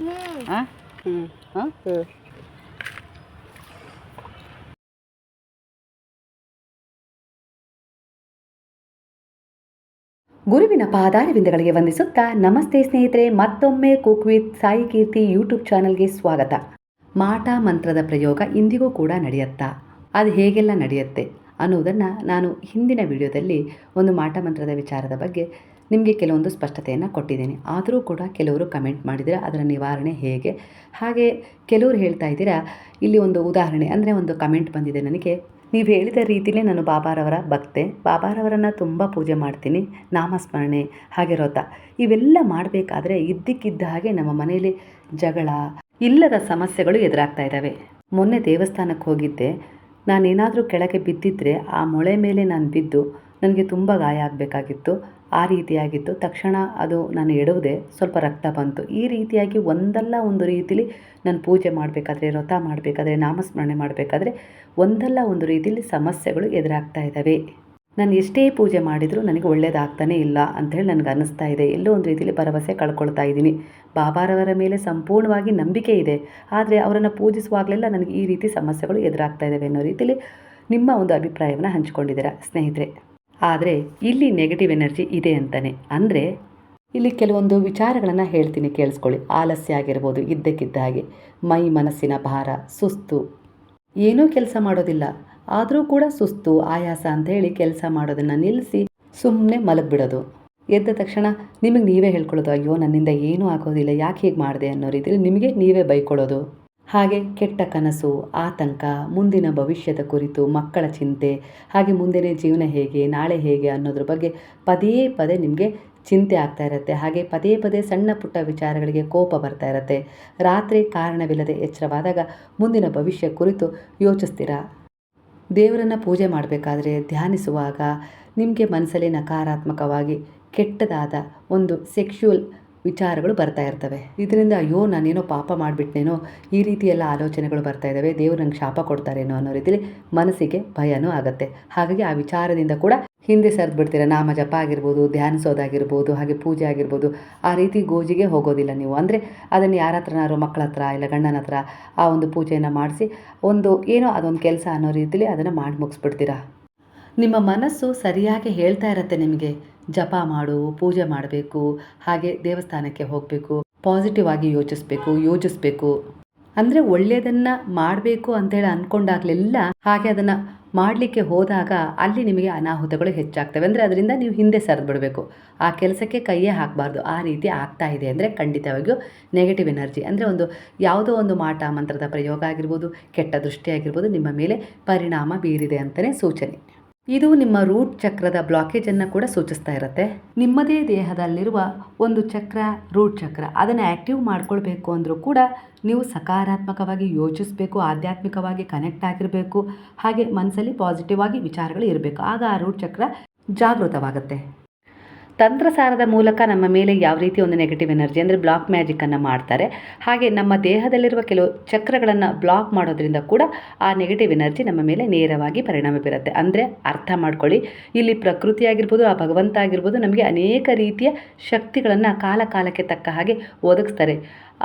ಹಾಂ ಹಾಂ ಗುರುವಿನ ಪಾದಾರವಿಂದಗಳಿಗೆ ವಂದಿಸುತ್ತಾ ನಮಸ್ತೆ ಸ್ನೇಹಿತರೆ, ಮತ್ತೊಮ್ಮೆ cook with Sai Keerthi YouTube ಚಾನಲ್ಗೆ ಸ್ವಾಗತ. ಮಾಟ ಮಂತ್ರದ ಪ್ರಯೋಗ ಇಂದಿಗೂ ಕೂಡ ನಡೆಯುತ್ತಾ, ಅದು ಹೇಗೆಲ್ಲ ನಡೆಯುತ್ತೆ ಅನ್ನೋದನ್ನು ನಾನು ಹಿಂದಿನ ವಿಡಿಯೋದಲ್ಲಿ ಒಂದು ಮಾಟ ಮಂತ್ರದ ವಿಚಾರದ ಬಗ್ಗೆ ನಿಮಗೆ ಕೆಲವೊಂದು ಸ್ಪಷ್ಟತೆಯನ್ನು ಕೊಟ್ಟಿದ್ದೀನಿ. ಆದರೂ ಕೂಡ ಕೆಲವರು ಕಮೆಂಟ್ ಮಾಡಿದರೆ ಅದರ ನಿವಾರಣೆ ಹೇಗೆ, ಹಾಗೆ ಕೆಲವರು ಹೇಳ್ತಾ ಇದ್ದೀರಾ, ಇಲ್ಲಿ ಒಂದು ಉದಾಹರಣೆ ಅಂದರೆ ಒಂದು ಕಮೆಂಟ್ ಬಂದಿದೆ ನನಗೆ, ನೀವು ಹೇಳಿದ ರೀತಿಯೇ ನಾನು ಬಾಬಾರವರ ಭಕ್ತೆ, ಬಾಬಾರವರನ್ನು ತುಂಬ ಪೂಜೆ ಮಾಡ್ತೀನಿ, ನಾಮಸ್ಮರಣೆ ಹಾಗೆ ವ್ರತ ಇವೆಲ್ಲ ಮಾಡಬೇಕಾದ್ರೆ ಇದ್ದಕ್ಕಿದ್ದ ಹಾಗೆ ನಮ್ಮ ಮನೆಯಲ್ಲಿ ಜಗಳ, ಇಲ್ಲದ ಸಮಸ್ಯೆಗಳು ಎದುರಾಗ್ತಾ ಇದ್ದಾವೆ. ಮೊನ್ನೆ ದೇವಸ್ಥಾನಕ್ಕೆ ಹೋಗಿದ್ದೆ, ನಾನೇನಾದರೂ ಕೆಳಗೆ ಬಿದ್ದಿದ್ದರೆ ಆ ಮೊಳೆ ಮೇಲೆ ನಾನು ಬಿದ್ದು ನನಗೆ ತುಂಬ ಗಾಯ ಆಗಬೇಕಾಗಿತ್ತು. ಆ ರೀತಿಯಾಗಿತ್ತು. ತಕ್ಷಣ ಅದು ನಾನು ಎಡವುದೆ, ಸ್ವಲ್ಪ ರಕ್ತ ಬಂತು. ಈ ರೀತಿಯಾಗಿ ಒಂದಲ್ಲ ಒಂದು ರೀತಿಲಿ ನಾನು ಪೂಜೆ ಮಾಡಬೇಕಾದ್ರೆ, ವ್ರತ ಮಾಡಬೇಕಾದ್ರೆ, ನಾಮಸ್ಮರಣೆ ಮಾಡಬೇಕಾದ್ರೆ ಒಂದಲ್ಲ ಒಂದು ರೀತಿಯಲ್ಲಿ ಸಮಸ್ಯೆಗಳು ಎದುರಾಗ್ತಾ ಇದ್ದಾವೆ. ನಾನು ಎಷ್ಟೇ ಪೂಜೆ ಮಾಡಿದರೂ ನನಗೆ ಒಳ್ಳೆಯದಾಗ್ತಾನೇ ಇಲ್ಲ ಅಂಥೇಳಿ ನನಗೆ ಅನ್ನಿಸ್ತಾ ಇದೆ. ಎಲ್ಲೋ ಒಂದು ರೀತಿಯಲ್ಲಿ ಭರವಸೆ ಕಳ್ಕೊಳ್ತಾ ಇದ್ದೀನಿ. ಬಾಬಾರವರ ಮೇಲೆ ಸಂಪೂರ್ಣವಾಗಿ ನಂಬಿಕೆ ಇದೆ, ಆದರೆ ಅವರನ್ನು ಪೂಜಿಸುವಾಗಲೆಲ್ಲ ನನಗೆ ಈ ರೀತಿ ಸಮಸ್ಯೆಗಳು ಎದುರಾಗ್ತಾ ಇದ್ದಾವೆ ಅನ್ನೋ ರೀತಿಯಲ್ಲಿ ನಿಮ್ಮ ಒಂದು ಅಭಿಪ್ರಾಯವನ್ನು ಹಂಚ್ಕೊಂಡಿದ್ದೀರಾ ಸ್ನೇಹಿತರೆ. ಆದರೆ ಇಲ್ಲಿ ನೆಗೆಟಿವ್ ಎನರ್ಜಿ ಇದೆ ಅಂತಲೇ, ಅಂದರೆ ಇಲ್ಲಿ ಕೆಲವೊಂದು ವಿಚಾರಗಳನ್ನು ಹೇಳ್ತೀನಿ, ಕೇಳಿಸ್ಕೊಳ್ಳಿ. ಆಲಸ್ಯ ಆಗಿರ್ಬೋದು, ಇದ್ದಕ್ಕಿದ್ದ ಹಾಗೆ ಮೈ ಮನಸ್ಸಿನ ಭಾರ, ಸುಸ್ತು, ಏನೂ ಕೆಲಸ ಮಾಡೋದಿಲ್ಲ ಆದರೂ ಕೂಡ ಸುಸ್ತು, ಆಯಾಸ ಅಂತ ಹೇಳಿ ಕೆಲಸ ಮಾಡೋದನ್ನು ನಿಲ್ಲಿಸಿ ಸುಮ್ಮನೆ ಮಲಗಿಬಿಡೋದು. ಎದ್ದ ತಕ್ಷಣ ನಿಮಗೆ ನೀವೇ ಹೇಳ್ಕೊಳ್ಳೋದು, ಅಯ್ಯೋ ನನ್ನಿಂದ ಏನೂ ಆಗೋದಿಲ್ಲ, ಯಾಕೆ ಹೀಗೆ ಮಾಡಿದೆ ಅನ್ನೋ ರೀತಿಯಲ್ಲಿ ನಿಮಗೆ ನೀವೇ ಬೈಕೊಳ್ಳೋದು. ಹಾಗೆ ಕೆಟ್ಟ ಕನಸು, ಆತಂಕ, ಮುಂದಿನ ಭವಿಷ್ಯದ ಕುರಿತು, ಮಕ್ಕಳ ಚಿಂತೆ, ಹಾಗೆ ಮುಂದಿನ ಜೀವನ ಹೇಗೆ, ನಾಳೆ ಹೇಗೆ ಅನ್ನೋದ್ರ ಬಗ್ಗೆ ಪದೇ ಪದೇ ನಿಮಗೆ ಚಿಂತೆ ಆಗ್ತಾ ಇರುತ್ತೆ. ಹಾಗೆ ಪದೇ ಪದೇ ಸಣ್ಣ ಪುಟ್ಟ ವಿಚಾರಗಳಿಗೆ ಕೋಪ ಬರ್ತಾ ಇರುತ್ತೆ. ರಾತ್ರಿ ಕಾರಣವಿಲ್ಲದೆ ಎಚ್ಚರವಾದಾಗ ಮುಂದಿನ ಭವಿಷ್ಯ ಕುರಿತು ಯೋಚಿಸ್ತೀರಾ. ದೇವರನ್ನು ಪೂಜೆ ಮಾಡಬೇಕಾದ್ರೆ, ಧ್ಯಾನಿಸುವಾಗ ನಿಮಗೆ ಮನಸ್ಸಲ್ಲಿ ನಕಾರಾತ್ಮಕವಾಗಿ ಕೆಟ್ಟದಾದ ಒಂದು ಸೆಕ್ಷುವಲ್ ವಿಚಾರಗಳು ಬರ್ತಾ ಇರ್ತವೆ. ಇದರಿಂದ ಅಯ್ಯೋ ನಾನೇನೋ ಪಾಪ ಮಾಡಿಬಿಟ್ನೇನೋ, ಈ ರೀತಿ ಎಲ್ಲ ಆಲೋಚನೆಗಳು ಬರ್ತಾ ಇದ್ದಾವೆ, ದೇವರು ನಂಗೆ ಶಾಪ ಕೊಡ್ತಾರೇನೋ ಅನ್ನೋ ರೀತಿಯಲ್ಲಿ ಮನಸ್ಸಿಗೆ ಭಯನೂ ಆಗುತ್ತೆ. ಹಾಗಾಗಿ ಆ ವಿಚಾರದಿಂದ ಕೂಡ ಹಿಂದೆ ಸರಿದು ಬಿಡ್ತೀರ. ನಾಮ ಜಪ ಆಗಿರ್ಬೋದು, ಧ್ಯಾನಿಸೋದಾಗಿರ್ಬೋದು, ಹಾಗೆ ಪೂಜೆ ಆಗಿರ್ಬೋದು, ಆ ರೀತಿ ಗೋಜಿಗೆ ಹೋಗೋದಿಲ್ಲ ನೀವು. ಅಂದರೆ ಅದನ್ನು ಯಾರ ಹತ್ರನಾರು, ಮಕ್ಕಳ ಹತ್ರ ಇಲ್ಲ ಗಂಡನ ಹತ್ರ ಆ ಒಂದು ಪೂಜೆಯನ್ನು ಮಾಡಿಸಿ ಒಂದು ಏನೋ ಅದೊಂದು ಕೆಲಸ ಅನ್ನೋ ರೀತಿಯಲ್ಲಿ ಅದನ್ನು ಮಾಡಿ ಮುಗಿಸ್ಬಿಡ್ತೀರಾ. ನಿಮ್ಮ ಮನಸ್ಸು ಸರಿಯಾಗಿ ಹೇಳ್ತಾ ಇರುತ್ತೆ ನಿಮಗೆ, ಜಪ ಮಾಡು, ಪೂಜೆ ಮಾಡಬೇಕು, ಹಾಗೆ ದೇವಸ್ಥಾನಕ್ಕೆ ಹೋಗಬೇಕು, ಪಾಸಿಟಿವ್ ಆಗಿ ಯೋಚಿಸ್ಬೇಕು, ಅಂದರೆ ಒಳ್ಳೆಯದನ್ನು ಮಾಡಬೇಕು ಅಂತೇಳಿ ಅಂದ್ಕೊಂಡಾಗಲೆಲ್ಲ ಹಾಗೆ ಅದನ್ನು ಮಾಡಲಿಕ್ಕೆ ಹೋದಾಗ ಅಲ್ಲಿ ನಿಮಗೆ ಅನಾಹುತಗಳು ಹೆಚ್ಚಾಗ್ತವೆ. ಅಂದರೆ ಅದರಿಂದ ನೀವು ಹಿಂದೆ ಸರಿದು ಬಿಡಬೇಕು, ಆ ಕೆಲಸಕ್ಕೆ ಕೈಯೇ ಹಾಕಬಾರ್ದು. ಆ ರೀತಿ ಆಗ್ತಾ ಇದೆ ಅಂದರೆ ಖಂಡಿತವಾಗಿಯೂ ನೆಗೆಟಿವ್ ಎನರ್ಜಿ, ಅಂದರೆ ಒಂದು ಯಾವುದೋ ಒಂದು ಮಾಟ ಮಂತ್ರದ ಪ್ರಯೋಗ ಆಗಿರ್ಬೋದು, ಕೆಟ್ಟ ದೃಷ್ಟಿ ಆಗಿರ್ಬೋದು, ನಿಮ್ಮ ಮೇಲೆ ಪರಿಣಾಮ ಬೀರಿದೆ ಅಂತಲೇ ಸೂಚನೆ. ಇದು ನಿಮ್ಮ ರೂಟ್ ಚಕ್ರದ ಬ್ಲಾಕೇಜನ್ನು ಕೂಡ ಸೂಚಿಸ್ತಾ ಇರುತ್ತೆ. ನಿಮ್ಮದೇ ದೇಹದಲ್ಲಿರುವ ಒಂದು ಚಕ್ರ, ರೂಟ್ ಚಕ್ರ, ಅದನ್ನು ಆ್ಯಕ್ಟಿವ್ ಮಾಡ್ಕೊಳ್ಬೇಕು ಅಂದರೂ ಕೂಡ ನೀವು ಸಕಾರಾತ್ಮಕವಾಗಿ ಯೋಚಿಸಬೇಕು, ಆಧ್ಯಾತ್ಮಿಕವಾಗಿ ಕನೆಕ್ಟ್ ಆಗಿರಬೇಕು, ಹಾಗೆ ಮನಸ್ಸಲ್ಲಿ ಪಾಸಿಟಿವ್ ಆಗಿ ವಿಚಾರಗಳು ಇರಬೇಕು. ಆಗ ಆ ರೂಟ್ ಚಕ್ರ ಜಾಗೃತವಾಗುತ್ತೆ. ತಂತ್ರಸಾರದ ಮೂಲಕ ನಮ್ಮ ಮೇಲೆ ಯಾವ ರೀತಿ ಒಂದು ನೆಗೆಟಿವ್ ಎನರ್ಜಿ ಅಂದರೆ ಬ್ಲಾಕ್ ಮ್ಯಾಜಿಕನ್ನು ಮಾಡ್ತಾರೆ, ಹಾಗೆ ನಮ್ಮ ದೇಹದಲ್ಲಿರುವ ಕೆಲವು ಚಕ್ರಗಳನ್ನು ಬ್ಲಾಕ್ ಮಾಡೋದ್ರಿಂದ ಕೂಡ ಆ ನೆಗೆಟಿವ್ ಎನರ್ಜಿ ನಮ್ಮ ಮೇಲೆ ನೇರವಾಗಿ ಪರಿಣಾಮ ಬೀರುತ್ತೆ. ಅಂದರೆ ಅರ್ಥ ಮಾಡ್ಕೊಳ್ಳಿ, ಇಲ್ಲಿ ಪ್ರಕೃತಿ ಆಗಿರ್ಬೋದು, ಆ ಭಗವಂತ ಆಗಿರ್ಬೋದು, ನಮಗೆ ಅನೇಕ ರೀತಿಯ ಶಕ್ತಿಗಳನ್ನು ಕಾಲ ಕಾಲಕ್ಕೆ ತಕ್ಕ ಹಾಗೆ ಒದಗಿಸ್ತಾರೆ.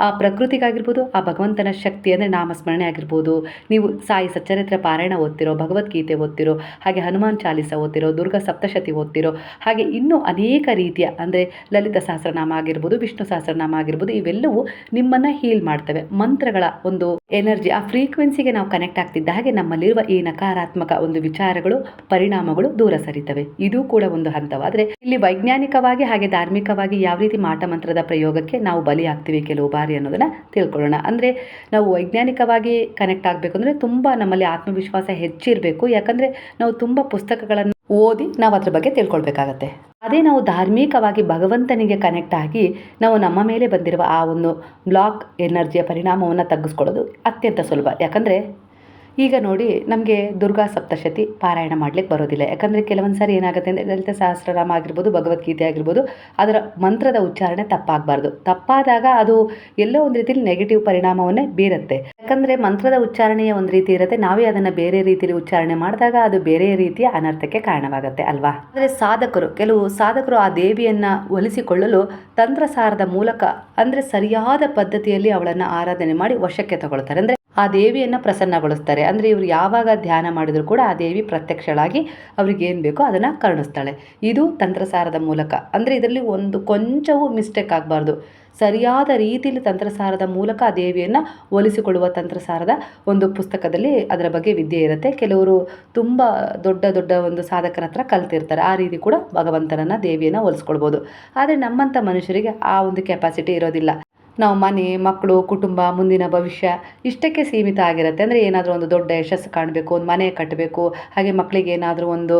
ಆ ಪ್ರಕೃತಿಗಾಗಿರ್ಬೋದು, ಆ ಭಗವಂತನ ಶಕ್ತಿ ಅಂದರೆ ನಾಮಸ್ಮರಣೆ ಆಗಿರ್ಬೋದು, ನೀವು ಸಾಯಿ ಸಚ್ಚರಿತ್ರ ಪಾರಾಯಣ ಓದ್ತಿರೋ, ಭಗವದ್ಗೀತೆ ಓದ್ತಿರೋ, ಹಾಗೆ ಹನುಮಾನ್ ಚಾಲಿಸ ಓದ್ತಿರೋ, ದುರ್ಗಾ ಸಪ್ತಶತಿ ಓದ್ತಿರೋ, ಹಾಗೆ ಇನ್ನೂ ಅನೇಕ ರೀತಿಯ ಅಂದರೆ ಲಲಿತ ಸಹಸ್ರನಾಮ ಆಗಿರ್ಬೋದು, ವಿಷ್ಣು ಸಹಸ್ರನಾಮ ಆಗಿರ್ಬೋದು, ಇವೆಲ್ಲವೂ ನಿಮ್ಮನ್ನು ಹೀಲ್ ಮಾಡ್ತವೆ. ಮಂತ್ರಗಳ ಒಂದು ಎನರ್ಜಿ, ಆ ಫ್ರೀಕ್ವೆನ್ಸಿಗೆ ನಾವು ಕನೆಕ್ಟ್ ಆಗ್ತಿದ್ದ ಹಾಗೆ ನಮ್ಮಲ್ಲಿರುವ ಈ ನಕಾರಾತ್ಮಕ ಒಂದು ವಿಚಾರಗಳು, ಪರಿಣಾಮಗಳು ದೂರ ಸರಿತವೆ. ಇದು ಕೂಡ ಒಂದು ಹಂತವಾದರೆ ಇಲ್ಲಿ ವೈಜ್ಞಾನಿಕವಾಗಿ ಹಾಗೆ ಧಾರ್ಮಿಕವಾಗಿ ಯಾವ ರೀತಿ ಮಾಟ ಮಂತ್ರದ ಪ್ರಯೋಗಕ್ಕೆ ನಾವು ಬಲಿ ಆಗ್ತೀವಿ ಕೆಲವು ಬಾರಿ ಅನ್ನೋದನ್ನು ತಿಳ್ಕೊಳ್ಳೋಣ. ಅಂದರೆ ನಾವು ವೈಜ್ಞಾನಿಕವಾಗಿ ಕನೆಕ್ಟ್ ಆಗಬೇಕು ಅಂದರೆ ತುಂಬ ನಮ್ಮಲ್ಲಿ ಆತ್ಮವಿಶ್ವಾಸ ಹೆಚ್ಚಿರಬೇಕು. ಯಾಕಂದರೆ ನಾವು ತುಂಬ ಪುಸ್ತಕಗಳನ್ನು ಓದಿ ನಾವು ಅದ್ರ ಬಗ್ಗೆ ತಿಳ್ಕೊಳ್ಬೇಕಾಗತ್ತೆ. ಅದೇ ನಾವು ಧಾರ್ಮಿಕವಾಗಿ ಭಗವಂತನಿಗೆ ಕನೆಕ್ಟ್ ಆಗಿ ನಾವು ನಮ್ಮ ಮೇಲೆ ಬಂದಿರುವ ಆ ಒಂದು ಬ್ಲಾಕ್ ಎನರ್ಜಿಯ ಪರಿಣಾಮವನ್ನು ತಗ್ಗಿಸ್ಕೊಳ್ಳೋದು ಅತ್ಯಂತ ಸುಲಭ. ಯಾಕಂದರೆ ಈಗ ನೋಡಿ ನಮಗೆ ದುರ್ಗಾ ಸಪ್ತಶತಿ ಪಾರಾಯಣ ಮಾಡಲಿಕ್ಕೆ ಬರೋದಿಲ್ಲ. ಯಾಕಂದರೆ ಕೆಲವೊಂದು ಸಾರಿ ಏನಾಗುತ್ತೆ ಅಂದರೆ ಲಲಿತ ಸಹಸ್ರನಾಮ ಆಗಿರ್ಬೋದು, ಭಗವದ್ಗೀತೆ ಆಗಿರ್ಬೋದು, ಅದರ ಮಂತ್ರದ ಉಚ್ಚಾರಣೆ ತಪ್ಪಾಗಬಾರ್ದು. ತಪ್ಪಾದಾಗ ಅದು ಎಲ್ಲೋ ಒಂದು ರೀತಿಯಲ್ಲಿ ನೆಗೆಟಿವ್ ಪರಿಣಾಮವನ್ನೇ ಬೀರುತ್ತೆ. ಯಾಕಂದರೆ ಮಂತ್ರದ ಉಚ್ಚಾರಣೆಯ ಒಂದು ರೀತಿ ಇರುತ್ತೆ, ನಾವೇ ಅದನ್ನು ಬೇರೆ ರೀತಿಯಲ್ಲಿ ಉಚ್ಚಾರಣೆ ಮಾಡಿದಾಗ ಅದು ಬೇರೆ ರೀತಿಯ ಅನರ್ಥಕ್ಕೆ ಕಾರಣವಾಗುತ್ತೆ ಅಲ್ವಾ. ಆದರೆ ಕೆಲವು ಸಾಧಕರು ಆ ದೇವಿಯನ್ನು ಒಲಿಸಿಕೊಳ್ಳಲು ತಂತ್ರಸಾರದ ಮೂಲಕ ಅಂದರೆ ಸರಿಯಾದ ಪದ್ಧತಿಯಲ್ಲಿ ಅವಳನ್ನು ಆರಾಧನೆ ಮಾಡಿ ವಶಕ್ಕೆ ತಗೊಳ್ತಾರೆ. ಅಂದರೆ ಆ ದೇವಿಯನ್ನು ಪ್ರಸನ್ನಗೊಳಿಸ್ತಾರೆ. ಅಂದರೆ ಇವರು ಯಾವಾಗ ಧ್ಯಾನ ಮಾಡಿದರೂ ಕೂಡ ಆ ದೇವಿ ಪ್ರತ್ಯಕ್ಷಳಾಗಿ ಅವ್ರಿಗೆ ಏನು ಬೇಕೋ ಅದನ್ನು ಕರುಣಿಸ್ತಾಳೆ. ಇದು ತಂತ್ರಸಾರದ ಮೂಲಕ. ಅಂದರೆ ಇದರಲ್ಲಿ ಒಂದು ಕೊಂಚವೂ ಮಿಸ್ಟೇಕ್ ಆಗಬಾರ್ದು. ಸರಿಯಾದ ರೀತಿಯಲ್ಲಿ ತಂತ್ರಸಾರದ ಮೂಲಕ ಆ ದೇವಿಯನ್ನು ಒಲಿಸಿಕೊಳ್ಳುವ ತಂತ್ರಸಾರದ ಒಂದು ಪುಸ್ತಕದಲ್ಲಿ ಅದರ ಬಗ್ಗೆ ವಿದ್ಯೆ ಇರುತ್ತೆ. ಕೆಲವರು ತುಂಬ ದೊಡ್ಡ ಒಂದು ಸಾಧಕರ ಹತ್ರ ಕಲ್ತಿರ್ತಾರೆ. ಆ ರೀತಿ ಕೂಡ ಭಗವಂತನನ್ನು ದೇವಿಯನ್ನು ಒಲಿಸ್ಕೊಳ್ಬೋದು. ಆದರೆ ನಮ್ಮಂಥ ಮನುಷ್ಯರಿಗೆ ಆ ಒಂದು ಕೆಪಾಸಿಟಿ ಇರೋದಿಲ್ಲ. ನಾವು ಮನೆ, ಮಕ್ಕಳು, ಕುಟುಂಬ, ಮುಂದಿನ ಭವಿಷ್ಯ ಇಷ್ಟಕ್ಕೆ ಸೀಮಿತ ಆಗಿರುತ್ತೆ. ಅಂದರೆ ಏನಾದರೂ ಒಂದು ದೊಡ್ಡ ಯಶಸ್ಸು ಕಾಣಬೇಕು, ಒಂದು ಮನೆ ಕಟ್ಟಬೇಕು, ಹಾಗೆ ಮಕ್ಕಳಿಗೆ ಏನಾದರೂ ಒಂದು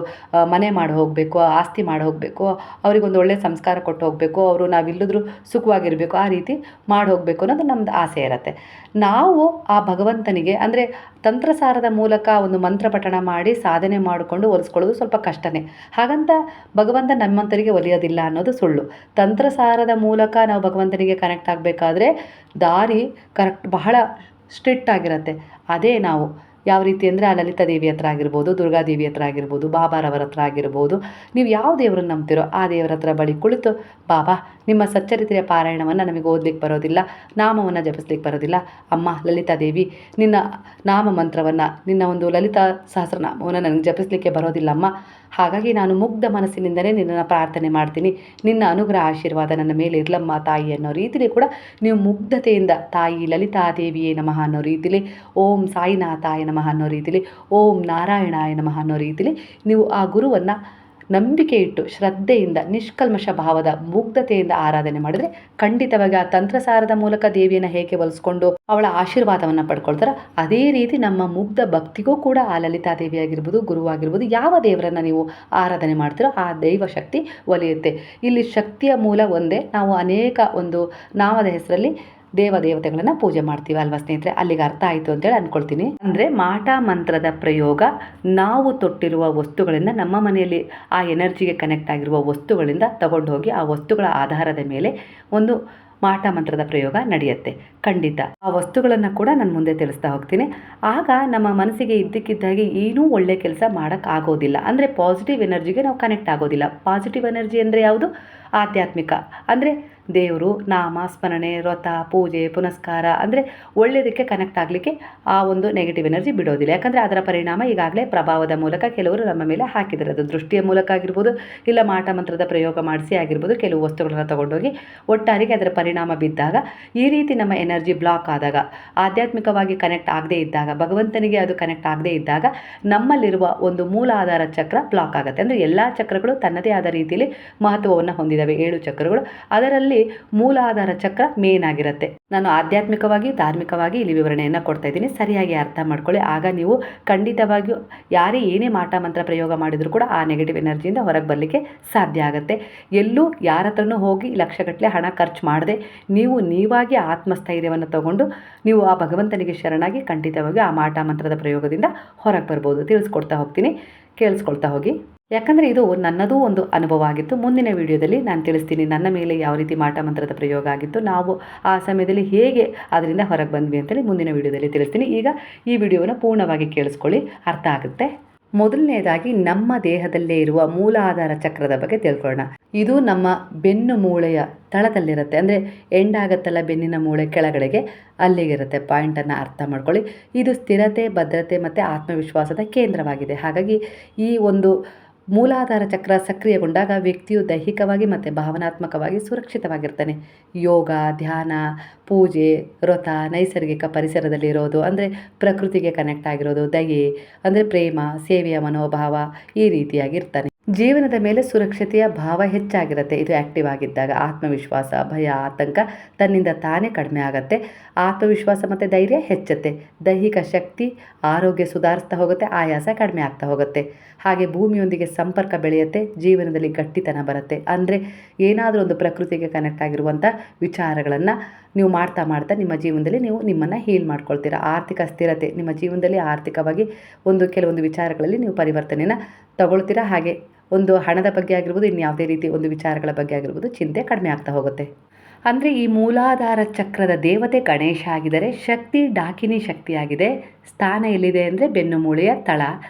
ಮನೆ ಮಾಡಿ ಹೋಗಬೇಕು, ಆಸ್ತಿ ಮಾಡಿ ಹೋಗಬೇಕು, ಅವರಿಗೊಂದು ಒಳ್ಳೆಯ ಸಂಸ್ಕಾರ ಕೊಟ್ಟು ಹೋಗಬೇಕು, ಅವರು ನಾವಿಲ್ಲಿದ್ರೂ ಸುಖವಾಗಿರಬೇಕು, ಆ ರೀತಿ ಮಾಡಿ ಹೋಗಬೇಕು ಅನ್ನೋದು ನಮ್ಮದು ಆಸೆ ಇರುತ್ತೆ. ನಾವು ಆ ಭಗವಂತನಿಗೆ ಅಂದರೆ ತಂತ್ರಸಾರದ ಮೂಲಕ ಒಂದು ಮಂತ್ರ ಪಠಣ ಮಾಡಿ ಸಾಧನೆ ಮಾಡಿಕೊಂಡು ಒಲಿಸ್ಕೊಳ್ಳೋದು ಸ್ವಲ್ಪ ಕಷ್ಟನೇ. ಹಾಗಂತ ಭಗವಂತ ನಮ್ಮಂತರಿಗೆ ಒಲಿಯೋದಿಲ್ಲ ಅನ್ನೋದು ಸುಳ್ಳು. ತಂತ್ರಸಾರದ ಮೂಲಕ ನಾವು ಭಗವಂತನಿಗೆ ಕನೆಕ್ಟ್ ಆಗಬೇಕಾದ್ರೆ ದಾರಿ ಕರೆಕ್ಟ್ ಬಹಳ ಸ್ಟ್ರಿಕ್ಟ್ ಆಗಿರುತ್ತೆ. ಅದೇ ನಾವು ಯಾವ ರೀತಿ ಅಂದರೆ ಆ ಲಲಿತಾ ದೇವಿ ಹತ್ರ ಆಗಿರ್ಬೋದು, ದುರ್ಗಾದೇವಿ ಹತ್ರ ಆಗಿರ್ಬೋದು, ಬಾಬಾರವರ ಹತ್ರ ಆಗಿರ್ಬೋದು, ನೀವು ಯಾವ ದೇವರನ್ನು ನಂಬ್ತಿರೋ ಆ ದೇವರ ಹತ್ರ ಬಳಿ ಕುಳಿತು, ಬಾಬಾ ನಿಮ್ಮ ಸಚ್ಚರಿತ್ರೆಯ ಪಾರಾಯಣವನ್ನು ನಮಗೆ ಓದಲಿಕ್ಕೆ ಬರೋದಿಲ್ಲ, ನಾಮವನ್ನು ಜಪಿಸ್ಲಿಕ್ಕೆ ಬರೋದಿಲ್ಲ, ಅಮ್ಮ ಲಲಿತಾ ದೇವಿ ನಿನ್ನ ನಾಮ ಮಂತ್ರವನ್ನು, ನಿನ್ನ ಒಂದು ಲಲಿತಾ ಸಹಸ್ರನಾಮವನ್ನು ನನಗೆ ಜಪಿಸ್ಲಿಕ್ಕೆ ಬರೋದಿಲ್ಲ ಅಮ್ಮ. ಹಾಗಾಗಿ ನಾನು ಮುಗ್ಧ ಮನಸ್ಸಿನಿಂದಲೇ ನಿನ್ನನ್ನು ಪ್ರಾರ್ಥನೆ ಮಾಡ್ತೀನಿ, ನಿನ್ನ ಅನುಗ್ರಹ ಆಶೀರ್ವಾದ ನನ್ನ ಮೇಲೆ ಇರ್ಲಮ್ಮ ತಾಯಿ ಅನ್ನೋ ರೀತಿಲಿ ಕೂಡ ನೀವು ಮುಗ್ಧತೆಯಿಂದ ತಾಯಿ ಲಲಿತಾದೇವಿಯೇ ನಮಃ ಅನ್ನೋ ರೀತಿಲಿ, ಓಂ ಸಾಯಿನಾಥಾಯ ನಮಃ ಅನ್ನೋ ರೀತಿಲಿ, ಓಂ ನಾರಾಯಣಾಯ ನಮಃ ಅನ್ನೋ ರೀತಿಲಿ ನೀವು ಆ ಗುರುವನ್ನು ನಂಬಿಕೆ ಇಟ್ಟು ಶ್ರದ್ಧೆಯಿಂದ ನಿಷ್ಕಲ್ಮಶ ಭಾವದ ಮುಗ್ಧತೆಯಿಂದ ಆರಾಧನೆ ಮಾಡಿದರೆ ಖಂಡಿತವಾಗಿ ಆ ತಂತ್ರಸಾರದ ಮೂಲಕ ದೇವಿಯನ್ನು ಹೇಗೆ ಒಲಿಸ್ಕೊಂಡು ಅವಳ ಆಶೀರ್ವಾದವನ್ನು ಪಡ್ಕೊಳ್ತಾರೋ ಅದೇ ರೀತಿ ನಮ್ಮ ಮುಗ್ಧ ಭಕ್ತಿಗೂ ಕೂಡ ಆ ಲಲಿತಾದೇವಿ ಆಗಿರ್ಬೋದು, ಗುರುವಾಗಿರ್ಬೋದು, ಯಾವ ದೇವರನ್ನು ನೀವು ಆರಾಧನೆ ಮಾಡ್ತೀರೋ ಆ ದೈವ ಶಕ್ತಿ ಒಲಿಯುತ್ತೆ. ಇಲ್ಲಿ ಶಕ್ತಿಯ ಮೂಲ ಒಂದೇ. ನಾವು ಅನೇಕ ಒಂದು ನಾಮದ ಹೆಸರಲ್ಲಿ ದೇವತೆಗಳನ್ನು ಪೂಜೆ ಮಾಡ್ತೀವಿ ಅಲ್ವಾ ಸ್ನೇಹಿತರೆ. ಅಲ್ಲಿಗೆ ಅರ್ಥ ಆಯಿತು ಅಂತೇಳಿ ಅಂದ್ಕೊಳ್ತೀನಿ. ಅಂದರೆ ಮಾಟ ಮಂತ್ರದ ಪ್ರಯೋಗ ನಾವು ತೊಟ್ಟಿರುವ ವಸ್ತುಗಳಿಂದ, ನಮ್ಮ ಮನೆಯಲ್ಲಿ ಆ ಎನರ್ಜಿಗೆ ಕನೆಕ್ಟ್ ಆಗಿರುವ ವಸ್ತುಗಳಿಂದ ತಗೊಂಡು ಹೋಗಿ ಆ ವಸ್ತುಗಳ ಆಧಾರದ ಮೇಲೆ ಒಂದು ಮಾಟ ಮಂತ್ರದ ಪ್ರಯೋಗ ನಡೆಯುತ್ತೆ. ಖಂಡಿತ ಆ ವಸ್ತುಗಳನ್ನು ಕೂಡ ನಾನು ಮುಂದೆ ತಿಳಿಸ್ತಾ ಹೋಗ್ತೀನಿ. ಆಗ ನಮ್ಮ ಮನಸ್ಸಿಗೆ ಇದ್ದಕ್ಕಿದ್ದಾಗಿ ಏನೂ ಒಳ್ಳೆ ಕೆಲಸ ಮಾಡೋಕ್ಕಾಗೋದಿಲ್ಲ. ಅಂದರೆ ಪಾಸಿಟಿವ್ ಎನರ್ಜಿಗೆ ನಾವು ಕನೆಕ್ಟ್ ಆಗೋದಿಲ್ಲ. ಪಾಸಿಟಿವ್ ಎನರ್ಜಿ ಅಂದರೆ ಯಾವುದು? ಆಧ್ಯಾತ್ಮಿಕ. ಅಂದರೆ ದೇವರು, ನಾಮ ಸ್ಮರಣೆ, ವ್ರತ, ಪೂಜೆ, ಪುನಸ್ಕಾರ, ಅಂದರೆ ಒಳ್ಳೆಯದಕ್ಕೆ ಕನೆಕ್ಟ್ ಆಗಲಿಕ್ಕೆ ಆ ಒಂದು ನೆಗೆಟಿವ್ ಎನರ್ಜಿ ಬಿಡೋದಿಲ್ಲ. ಯಾಕಂದರೆ ಅದರ ಪರಿಣಾಮ ಈಗಾಗಲೇ ಪ್ರಭಾವದ ಮೂಲಕ ಕೆಲವರು ನಮ್ಮ ಮೇಲೆ ಹಾಕಿದ್ದಾರೆ. ಅದು ದೃಷ್ಟಿಯ ಮೂಲಕ ಆಗಿರ್ಬೋದು, ಇಲ್ಲ ಮಾಟ ಮಂತ್ರದ ಪ್ರಯೋಗ ಮಾಡಿಸಿ ಆಗಿರ್ಬೋದು, ಕೆಲವು ವಸ್ತುಗಳನ್ನು ತಗೊಂಡೋಗಿ ಒಟ್ಟಾರಿಗೆ ಅದರ ಪರಿಣಾಮ ಬಿದ್ದಾಗ, ಈ ರೀತಿ ನಮ್ಮ ಎನರ್ಜಿ ಬ್ಲಾಕ್ ಆದಾಗ, ಆಧ್ಯಾತ್ಮಿಕವಾಗಿ ಕನೆಕ್ಟ್ ಆಗದೇ ಇದ್ದಾಗ, ಭಗವಂತನಿಗೆ ಅದು ಕನೆಕ್ಟ್ ಆಗದೇ ಇದ್ದಾಗ ನಮ್ಮಲ್ಲಿರುವ ಒಂದು ಮೂಲಾಧಾರ ಚಕ್ರ ಬ್ಲಾಕ್ ಆಗುತ್ತೆ. ಅಂದರೆ ಎಲ್ಲ ಚಕ್ರಗಳು ತನ್ನದೇ ಆದ ರೀತಿಯಲ್ಲಿ ಮಹತ್ವವನ್ನು ಹೊಂದಿದ್ದಾವೆ. 7 ಚಕ್ರಗಳು, ಅದರಲ್ಲಿ ಮೂಲಾಧಾರ ಚಕ್ರ ಮೇನ್ ಆಗಿರುತ್ತೆ. ನಾನು ಆಧ್ಯಾತ್ಮಿಕವಾಗಿ ಧಾರ್ಮಿಕವಾಗಿ ಇಲ್ಲಿ ವಿವರಣೆಯನ್ನು ಕೊಡ್ತಾ ಇದ್ದೀನಿ, ಸರಿಯಾಗಿ ಅರ್ಥ ಮಾಡ್ಕೊಳ್ಳಿ. ಆಗ ನೀವು ಖಂಡಿತವಾಗಿಯೂ ಯಾರೇ ಏನೇ ಮಾಟ ಮಂತ್ರ ಪ್ರಯೋಗ ಮಾಡಿದರೂ ಕೂಡ ಆ ನೆಗೆಟಿವ್ ಎನರ್ಜಿಯಿಂದ ಹೊರಗೆ ಬರಲಿಕ್ಕೆ ಸಾಧ್ಯ ಆಗುತ್ತೆ. ಎಲ್ಲೂ ಯಾರ ಹತ್ರನೂ ಹೋಗಿ ಲಕ್ಷಗಟ್ಟಲೆ ಹಣ ಖರ್ಚು ಮಾಡದೆ ನೀವಾಗಿ ಆತ್ಮಸ್ಥೈರ್ಯವನ್ನು ತಗೊಂಡು ನೀವು ಆ ಭಗವಂತನಿಗೆ ಶರಣಾಗಿ ಖಂಡಿತವಾಗಿಯೂ ಆ ಮಾಟ ಮಂತ್ರದ ಪ್ರಯೋಗದಿಂದ ಹೊರಗೆ ಬರ್ಬೋದು. ತಿಳಿಸ್ಕೊಡ್ತಾ ಹೋಗ್ತೀನಿ, ಕೇಳಿಸ್ಕೊಳ್ತಾ ಹೋಗಿ. ಯಾಕಂದರೆ ಇದು ನನ್ನದೂ ಒಂದು ಅನುಭವ ಆಗಿತ್ತು. ಮುಂದಿನ ವಿಡಿಯೋದಲ್ಲಿ ನಾನು ತಿಳಿಸ್ತೀನಿ ನನ್ನ ಮೇಲೆ ಯಾವ ರೀತಿ ಮಾಟ ಮಂತ್ರದ ಪ್ರಯೋಗ ಆಗಿತ್ತು, ನಾವು ಆ ಸಮಯದಲ್ಲಿ ಹೇಗೆ ಅದರಿಂದ ಹೊರಗೆ ಬಂದ್ವಿ ಅಂತೇಳಿ ಮುಂದಿನ ವಿಡಿಯೋದಲ್ಲಿ ತಿಳಿಸ್ತೀನಿ. ಈಗ ಈ ವಿಡಿಯೋವನ್ನು ಪೂರ್ಣವಾಗಿ ಕೇಳಿಸ್ಕೊಳ್ಳಿ, ಅರ್ಥ ಆಗುತ್ತೆ. ಮೊದಲನೇದಾಗಿ ನಮ್ಮ ದೇಹದಲ್ಲೇ ಇರುವ ಮೂಲಾಧಾರ ಚಕ್ರದ ಬಗ್ಗೆ ತಿಳ್ಕೊಳ್ಳೋಣ. ಇದು ನಮ್ಮ ಬೆನ್ನು ಮೂಳೆಯ ತಳದಲ್ಲಿರುತ್ತೆ. ಅಂದರೆ ಎಂಡ್ ಆಗುತ್ತಲ್ಲ ಬೆನ್ನಿನ ಮೂಳೆ ಕೆಳಗಡೆಗೆ, ಅಲ್ಲಿಗಿರುತ್ತೆ. ಪಾಯಿಂಟನ್ನು ಅರ್ಥ ಮಾಡ್ಕೊಳ್ಳಿ. ಇದು ಸ್ಥಿರತೆ, ಭದ್ರತೆ ಮತ್ತು ಆತ್ಮವಿಶ್ವಾಸದ ಕೇಂದ್ರವಾಗಿದೆ. ಹಾಗಾಗಿ ಈ ಒಂದು ಮೂಲಾಧಾರ ಚಕ್ರ ಸಕ್ರಿಯಗೊಂಡಾಗ ವ್ಯಕ್ತಿಯು ದೈಹಿಕವಾಗಿ ಮತ್ತು ಭಾವನಾತ್ಮಕವಾಗಿ ಸುರಕ್ಷಿತವಾಗಿರ್ತಾನೆ. ಯೋಗ, ಧ್ಯಾನ, ಪೂಜೆ, ವ್ರತ, ನೈಸರ್ಗಿಕ ಪರಿಸರದಲ್ಲಿರೋದು, ಅಂದರೆ ಪ್ರಕೃತಿಗೆ ಕನೆಕ್ಟ್ ಆಗಿರೋದು, ದಯೆ ಅಂದರೆ ಪ್ರೇಮ, ಸೇವೆಯ ಮನೋಭಾವ, ಈ ರೀತಿಯಾಗಿರ್ತಾನೆ. ಜೀವನದ ಮೇಲೆ ಸುರಕ್ಷತೆಯ ಭಾವ ಹೆಚ್ಚಾಗಿರುತ್ತೆ ಇದು ಆ್ಯಕ್ಟಿವ್ ಆಗಿದ್ದಾಗ. ಆತ್ಮವಿಶ್ವಾಸ, ಭಯ, ಆತಂಕ ತನ್ನಿಂದ ತಾನೇ ಕಡಿಮೆ ಆಗುತ್ತೆ. ಆತ್ಮವಿಶ್ವಾಸ ಮತ್ತು ಧೈರ್ಯ ಹೆಚ್ಚುತ್ತೆ. ದೈಹಿಕ ಶಕ್ತಿ, ಆರೋಗ್ಯ ಸುಧಾರಿಸ್ತಾ ಹೋಗುತ್ತೆ. ಆಯಾಸ ಕಡಿಮೆ ಆಗ್ತಾ ಹೋಗುತ್ತೆ. ಹಾಗೆ ಭೂಮಿಯೊಂದಿಗೆ ಸಂಪರ್ಕ ಬೆಳೆಯುತ್ತೆ. ಜೀವನದಲ್ಲಿ ಗಟ್ಟಿತನ ಬರುತ್ತೆ. ಅಂದರೆ ಏನಾದರೂ ಒಂದು ಪ್ರಕೃತಿಗೆ ಕನೆಕ್ಟ್ ಆಗಿರುವಂಥ ವಿಚಾರಗಳನ್ನು ನೀವು ಮಾಡ್ತಾ ಮಾಡ್ತಾ ನಿಮ್ಮ ಜೀವನದಲ್ಲಿ ನೀವು ನಿಮ್ಮನ್ನು ಹೀಲ್ ಮಾಡ್ಕೊಳ್ತೀರಾ. ಆರ್ಥಿಕ ಸ್ಥಿರತೆ, ನಿಮ್ಮ ಜೀವನದಲ್ಲಿ ಆರ್ಥಿಕವಾಗಿ ಕೆಲವೊಂದು ವಿಚಾರಗಳಲ್ಲಿ ನೀವು ಪರಿವರ್ತನೆಯನ್ನು ತಗೊಳ್ತೀರಾ. ಹಾಗೆ ಒಂದು ಹಣದ ಬಗ್ಗೆ ಆಗಿರ್ಬೋದು, ಇನ್ಯಾವುದೇ ರೀತಿ ಒಂದು ವಿಚಾರಗಳ ಬಗ್ಗೆ ಆಗಿರ್ಬೋದು, ಚಿಂತೆ ಕಡಿಮೆ ಆಗ್ತಾ ಹೋಗುತ್ತೆ. ಅಂದರೆ ಈ ಮೂಲಾಧಾರ ಚಕ್ರದ ದೇವತೆ ಗಣೇಶ ಆಗಿದ್ದಾರೆ. ಶಕ್ತಿ ಡಾಕಿನಿ ಶಕ್ತಿಯಾಗಿದೆ. ಸ್ಥಾನ ಎಲ್ಲಿದೆ ಅಂದರೆ ಬೆನ್ನು ಮೂಳೆಯ ತಳ.